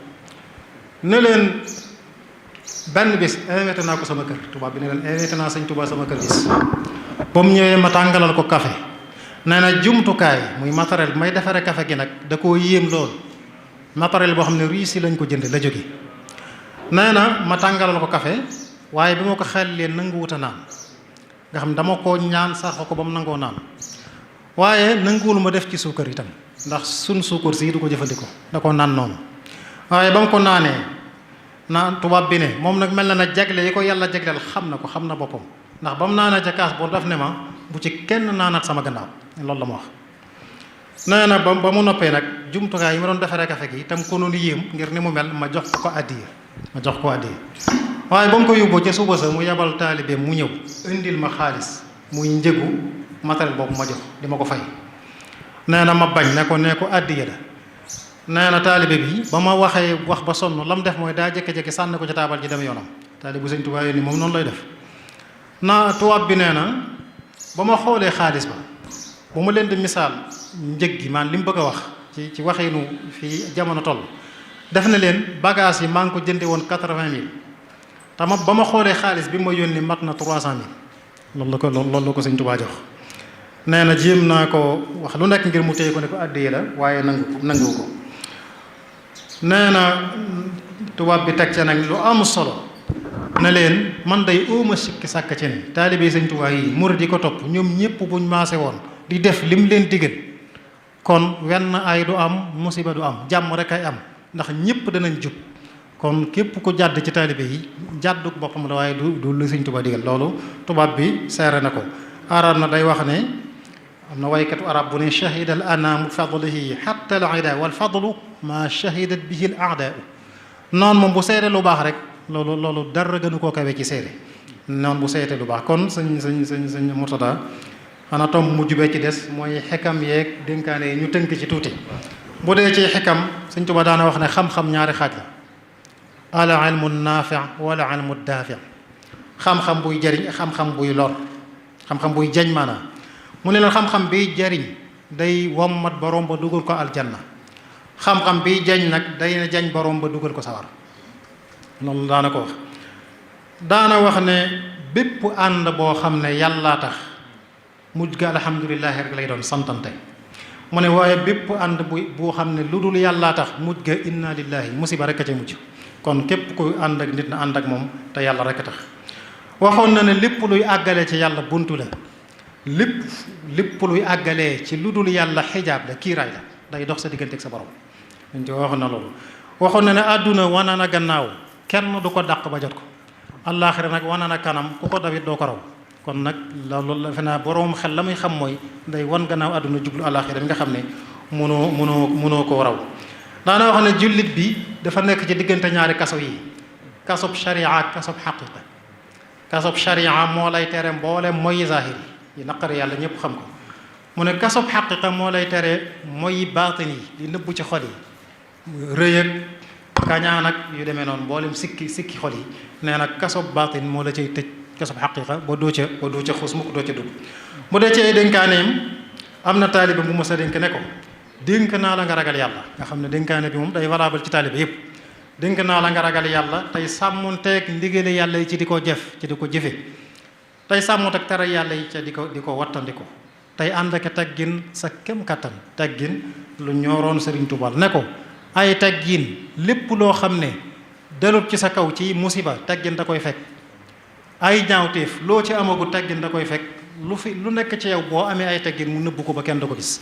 ne leen benn bis invité naa ko sama kër tubaab bi ne leen invité naa sëñ Tuubaa sama kër bis ba mu ñëwee ma tàngalal ko café nee na jumtukaay muy matériel bi may defaree café gi nag da koo yéem lool matériel boo xam ne Russie lañ ko jënd la jóge nee na ma tàngalal ko café waaye bi ma ko xel leen nanguwut a naan nga xam dama koo ñaan sax ko ba mu nangoo naan waaye nanguwul ma def ci suukar itam ndax suñ suukar si du ko jëfandikoo da ko naan noonu waaye ba mu ko naanee naan tubaab bi ne moom nag mel na na jagle yi ko yàlla jagleel xam na ko xam na boppam ndax ba mu naanee ca kaas boo daf ne ma bu ci kenn naanaat sama gannaaw loolu la ma wax. nee na ba mu noppee nag jumtukaay yi ma doon defaree kafe gi itam ko noonu yéem ngir ni mu mel ma jox ko addiya waaye ba mu ko yóbboo ca suba sa mu yabal taalibe mu ñëw indil ma xaalis muy njëgu matériel boobu ma jox di ma ko fay. nee na ma bañ ne ko addiya la nee na taalibe bi ba ma waxee wax ba sonn la mu def mooy daa jékki-jékki sànni ko ca taabal ji dem yoonam taalibe bu sëñ Tuubaa ni moom noonu lay def. tubaab bi nee na ba ma xoolee xaalis ba bu ma leen di misaal njëg gi man li mu bëgg a wax ci waxinu fii jamono toll def na leen bagage yi maa ngi ko jënde woon 80 000 te ba ma xoolee xaalis bi ma yónni mat na 300 000 loolu la ko sëñ Tuubaa jox. nee na jéem naa ko wax lu nekk ngir mu téye ko ne ko àddiya la waaye nangu ko. nee na tubaab bi teg ca nag lu am solo ne leen man day óoma sikki sàkk ci ne taalibe sëñ Tuubaa yi murid yi ko topp ñoom ñëpp buñ maase woon di def lim leen digal kon wenn ay du am musiba du am jàmm rek ay am ndax ñëpp danañ jub kon képp ku jàdd ci taalibe yi jàdduk boppam la waaye du lu sëñ Tuubaa digal loolu tubaab bi seere na ko. arab na day wax ne am na waykatu arab bu ne shahida al anaamu fadlihi xatta al ida wal fadlu ma shahidat bihi al aadaa noonu moom bu seede lu baax rek loolu dara gënu koo kawe ci seede noonu bu seete lu baax kon sëñ Murtada xanaa tomb mujj bee ci des mooy xekam yeeg dénkaane yi ñu tënk ci tuuti bu dee ci xekam sëñ Tuubaa daana wax ne xam-xam ñaari xaaj la al ilmu naafi wala ilmu daafi xam-xam buy jariñ xam-xam buy lor xam-xam buy jañ maanaam mu ne leen xam-xam biy jariñ day wommat borom ba dugal ko aljanna xam-xam biy jañ nag day na jañ borom ba dugal ko sawar loolu daana ko wax daana wax ne bépp ànd boo xam ne yàllaa tax mujj ga alhamdulilahi rek lay doon santante mu ne waaye bépp ànd boo xam ne lu dul yàllaa tax mujj ga inna lillahi musiba rek a ca mujj kon képp kuy ànd ak nit na ànd ak moom te yàlla rek a tax waxoon na ne lépp luy àggalee ci yàlla buntu la lépp luy àggalee ci lu dul yàlla xijaab la kiiraay la day dox sa diggante ak sa borom dañ ci waxoon na loolu waxoon na ne àdduna wana na gannaaw kenn du ko dàq ba jot ko allaaxira nag wana na kanam ku ko dawit doo ko raw kon nag loolu defe naa borom xel la muy xam mooy day wan gannaaw àdduna jublu allaaxira mi nga xam ne mënoo koo raw daana wax ne jullit bi dafa nekk ci diggante ñaari kaso yi kasob sharia ak kasob xaqiqa kasob sharia moo lay tere mboole mooy zahir yi naqari yàlla ñëpp xam ko mu ne kasob xaqiqa moo lay tere mooy baatin yi di nëbbu ci xol yi rëy ak kañaan ak yu demee noonu mboolem sikki xol yi nee na kasob baatin moo la cay tëj kasob xaqiqa ba doo ca xus mukk doo ca dugg bu dee ci ay dénkaaneem am na taalibe bu mos a dénk ne ko dénk naa la nga ragal yàlla nga xam ne dénkaane bi moom day valable ci taalibe yëpp dénk naa la nga ragal yàlla tey sàmmonteeg ndigali yàlla yi ci di ko jëfe tey sàmmonteeg tere yàlla yi ca di ko wattandiko tey ànd ak teggin sa kem kattan teggin lu ñoroon Sëriñ Tuubaa ne ko ay teggin lépp loo xam ne dalut ci sa kaw ci musiba teggin da koy fekk ay ñaawteef loo ci amagu teggin da koy fekk lu nekk ci yow boo amee ay teggin mu nëbbu ko ba kenn du ko gis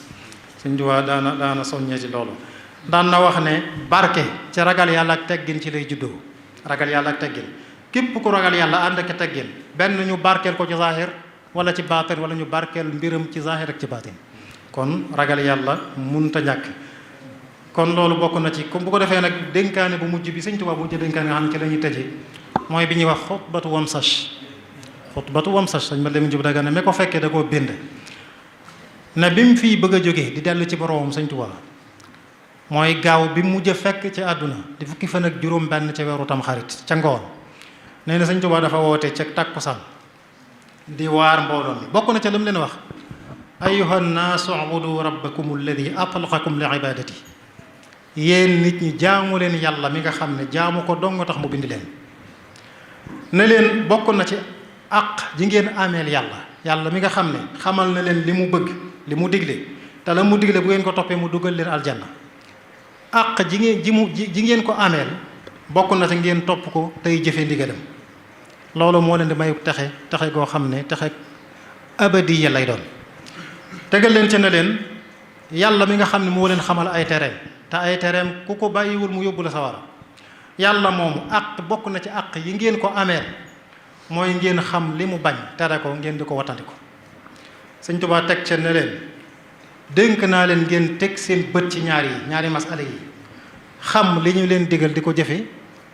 Sëriñ Tuubaa daana soññee ci loolu daan na wax ne barke ci ragal yàlla ak teggin ci lay juddoo. ragal yàlla ak teggin képp ku ragal yàlla ànd ak teggin benn ñu barkeel ko ci zahir wala ci baatin wala ñu barkeel mbiram ci zahir ak ci baatin kon ragal yàlla munta ñàkk. kon loolu bokk na ci comme bu ko defee nag dénkaane bu mujj bi Sëñ Tuubaa bu mujj dénkaane nga xam ne ci la ñuy tëjee mooy bi ñuy wax xutbatu wamsach. xutbatu wamsach sañ ma demin jub daga ne mais ko fekkee da koo bind ne bi mu fii bëgg a jógee di dellu ci boroomam Sëñ Tuubaa mooy gaaw bi mujj a fekk ci àdduna di fukki fan ak juróom benn ca weeru tam xarit ca ngoon nee na Sëñ Tuubaa dafa woote ca takkusaan di waar mbooloo mi bokk na ca lu mu leen wax ayyuha nnaasu ubudu rabbakum alladi atlaqakum li ibadati yéen nit ñi jaamu leen yàlla mi nga xam ne jaamu ko dong tax mu bind leen ne leen bokk na ci àq ji ngeen ameel yàlla mi nga xam ne xamal na leen li mu bëgg li mu digle te la mu digle bu ngeen ko toppee mu dugal leen aljanna àq ji ngeen ko ameel bokk na ci ngeen topp ko tey jëfe ndigalam loolu moo leen di may texe goo xam ne texe abadiya lay doon tegal leen ci ne leen yàlla mi nga xam ne moo leen xamal ay tereem te ay tereem ku ko bàyyiwul mu yóbbu la sawara yàlla moomu àq bokk na ci àq yi ngeen ko ameel mooy ngeen xam li mu bañ tere ko ngeen di ko wattandiku. Sëñ Tuubaa teg ca ne leen dénk naa leen ngeen teg seen bët ci ñaari masala yi xam li ñu leen digal di ko jëfe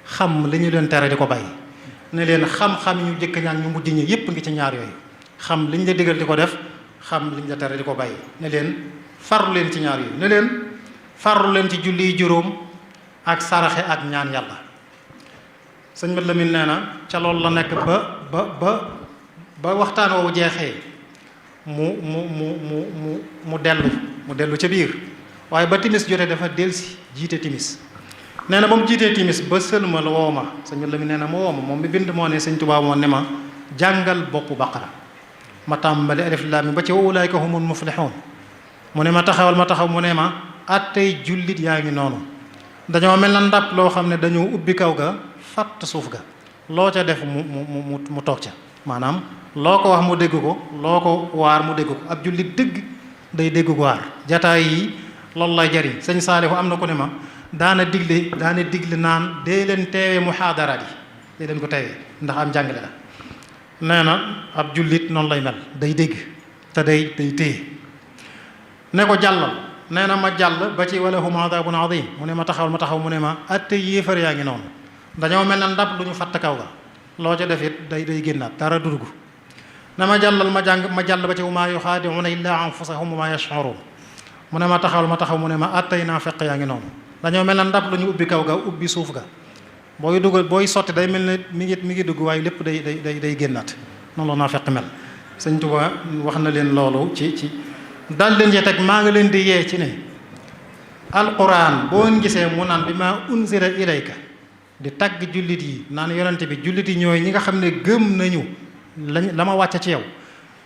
xam li ñu leen tere di ko bàyyi ne leen xam-xam ñu jëkk ñaan ñu mujj ñi yépp ngi ci ñaar yooyu xam li ñu la digal di ko def xam li ñu la tere di ko bàyyi ne leen farlu leen ci ñaar yooyu ne leen farlu leen ci julli juróom ak saraxe ak ñaan yàlla. sëñ Mat Lamin nee na ca loolu la nekk ba waxtaan woowu jeexee mu dellu ca biir waaye ba timis jotee dafa delsi jiite timis nee na ba mu jiitee timis ba sëlmal woo ma sëñ Mat Lamin nee na ma woo ma moom mi bind moo ne Sëñ Tuubaa moo ne ma jàngal boppu baqara ma tàmbali alif laam mi ba ci wa ulaa'ika humul muflixuun mu ne ma taxawal ma taxaw mu ne ma attey jullit yaa ngi noonu dañoo mel na ndab loo xam ne dañoo ubbi kaw ga fatt suuf ga loo ca def mu toog ca maanaam loo ko wax mu dégg ko loo ko waar mu dégg ko ab jullit dëgg day dégg ko waar jataay yi loolu lay jariñ sëñ Saalihu am na ko ne ma daana digle naan dee leen teewee muhaadaraat yi dee leen ko teewee ndax am jàngale la nee na ab jullit noonu lay mel day dégg te day téye ne ko jàllal nee na ma jàll ba ci wala hum adaabun adiim mu ne ma taxawal ma taxaw mu ne ma atte yéefar yaa ngi noonu dañoo mel na ndab lu ñu fatt kaw ga loo ca def it day génnaat dara dugg na ma jàllal ma jàll ba ci wa maa yuxaadi'uuna illaa anfusahum wa maa yash'uruun mu ne ma taxawal ma taxaw mu ne ma attey naa feq yaa ngi noonu dañoo mel na ndab lu ñu ubbi kaw ga ubbi suuf ga booy sotti day mel ne mi ngi dugg waaye lépp day génnaat noonu la naa feq mel. Sëñ Tuubaa wax na leen loolu ci daal leen teg maa ngi leen di yee ci ne alquran boo gisee mu naan bi maa unzila ilayka di tagg jullit yi naan yonente bi jullit yi ñooy ñi nga xam ne gëm nañu la ma wàcce ci yow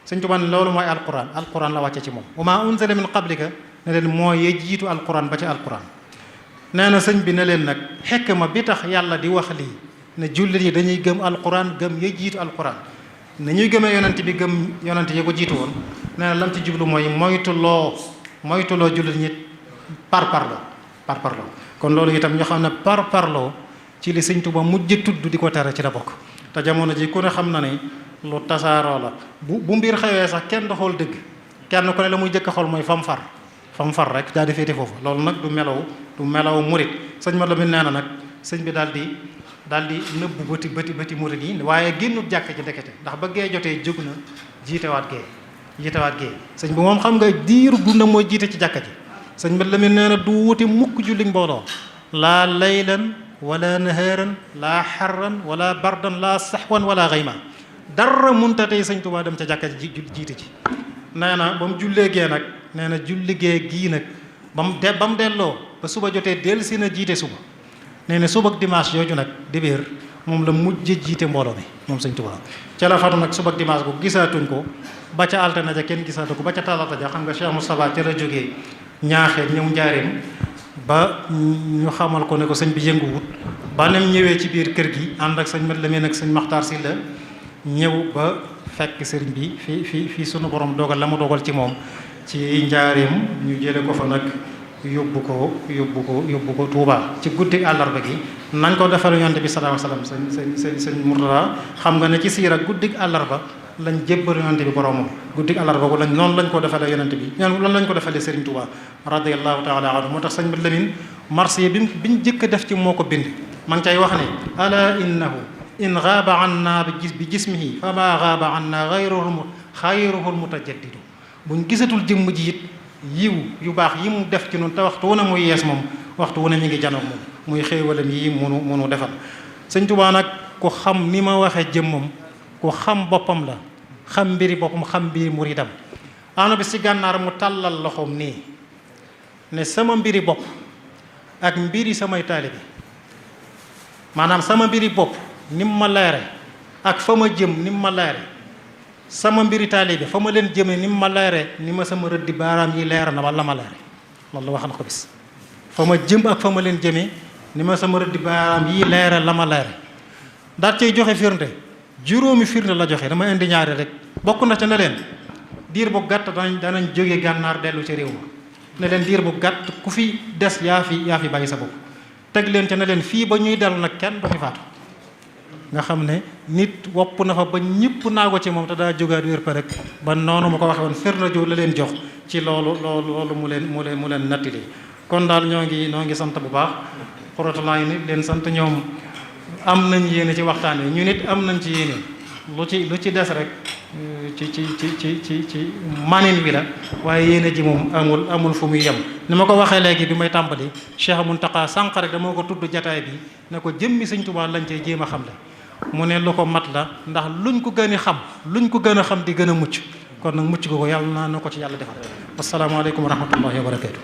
Sëñ Tuubaa loolu mooy alquran la wàcce ci moom wa maa unzila min qablika ne leen mooy ye jiitu alquran ba ci alquran nee na sëñ bi ne leen nag xikma bi tax yàlla di wax lii ne jullit yi dañuy gëm alquran gëm ye jiitu alquran ne ñuy gëmee yonent bi gëm yonent yi ko jiitu woon nee na lam ci jublu mooy moytuloo jullit ñi parparloo kon loolu itam ñoo xam ne parparloo ci li Sëñ Tuubaa mujj tudd di ko tere ci la bokk te jamono ji ku ne xam na ne lu tasaaroo la bu mbir xewee sax kenn du xool dëgg kenn ku ne la muy jëkk xool mooy fam far rek daal di féete foofu loolu nag du melaw murit sëñ Mat Lamin nee na nag sëñ bi daal di nëbbu bëti murit yi waaye génnut jàkk ci ndekete ndax ba gee jotee jóg na jiitewaat gee sëñ bi moom xam nga diiru dunda mooy jiite ci jàkka ji sëñ Mat Lamin nee na du wuti mukk julli mbooloo laa laylan wala nahaaran laa xarran wala bardan laa saxwan wala xayma dara munta tey Sëñ Tuubaa dem ca jàkka ji jiite ci nee na ba mu jullee gee nag nee na julli gee gii nag ba mu delloo ba suba jotee dellu si na jiite suba nee na suba ak dimanche yooju nag dibéer moom la mujj jiite mbooloo mi moom Sëñ Tuubaa ca la fatu nag suba ak dimanche ko gisaatuñ ko ba ca altine ja kenn gisaatu ko ba ca talaata ja xam nga Cheikh Moustapha ca la jógee ñaaxee ñëw njaareem ba ñu xamal ko ne ko sëñ bi yënguwut ba nem ñëwee ci biir kër gi ànd ak sëñ Mat Lamin ak sëñ Maxtaar Sylla ñëw ba fekk sëriñ bi fii sunu borom dogal la mu dogal ci moom ci njaareem ñu jële ko fa nag yóbbu ko Tuubaa ci guddi àllarba gi nañ ko defal yonent bi sallallahu alayhi wasallam sëñ Murtada xam nga ne ci siira guddi àllarba lañ jébbal yonent bi boromam guddi àllarba ko noonu lañ ko defalee yonent bi loolu lañ ko defalee Serigne Touba radiyallahu taala anhu moo tax sëñ bi Lamin marsiya biñ jëkk a def ci moo ko bind ma ngi cay wax ne ala innahu in gaaba anna bi jismihi fa ma gaaba anna xayruhu mutajaddidu buñ gisatul jëmm ji it yiw yu baax yi mu def ci noonu te waxtu wu ne muy yees moom waxtu wu ne ñu ngi janoog moom muy xéewalam yi munu defal sëñ Touba nag ku xam ni ma waxee jëmmam ku xam boppam la xam mbiri boppam xam mbiri muridam ana bi si gànnaar mu tàllal loxoom nii ne sama mbiri bopp ak mbiri samay taalibe maanaam sama mbiri bopp ni mu ma leere ak fa ma jëm ni mu ma leere sama mbiri taalibe fa ma leen jëmee ni mu ma leere ni ma sama rëddi baaraam yi leer na wala ma leere loolu wax na ko bis fa ma jëm ak fa ma leen jëmee ni ma sama rëddi baaraam yi leere la ma leere daat cay joxe firnde juróomi firnde la joxe dama indi ñaari rek bokk na ca ne leen diir bu gàtt danañ jóge gànnaar dellu ci réew ma ne leen diir bu gàtt ku fi des yaa fi bàyyi sa bopp teg leen ca ne leen fii ba ñuy dellu nag kenn du fi faatu nga xam ne nit wopp na fa ba ñëpp naa ko ci moom te daa jógaat wér pa rek ba noonu ma ko waxe woon firnde joo la leen jox ci loolu mu leen nattili kon daal ñoo ngi sant bu baax protolan yi nit leen sant ñoom am nañ yéene ci waxtaan wi ñu nit am nañ ci yéene lu ci des rek ci manin wi la waaye yéene ji moom amul fu muy yem ni ma ko waxee léegi bi may tàmbali Cheikh Mountakha sànq rek dama ko tudd jataay bi ne ko jëmmi Sëñ Tuubaa lañ cey jéem a xam le mu ne lu ko mat la ndax luñ ko gën a xam di gën a mucc kon nag mucc ko yàlla na ko ci yàlla defal asalaamaaleykum wa rahmatullahi wa barakatu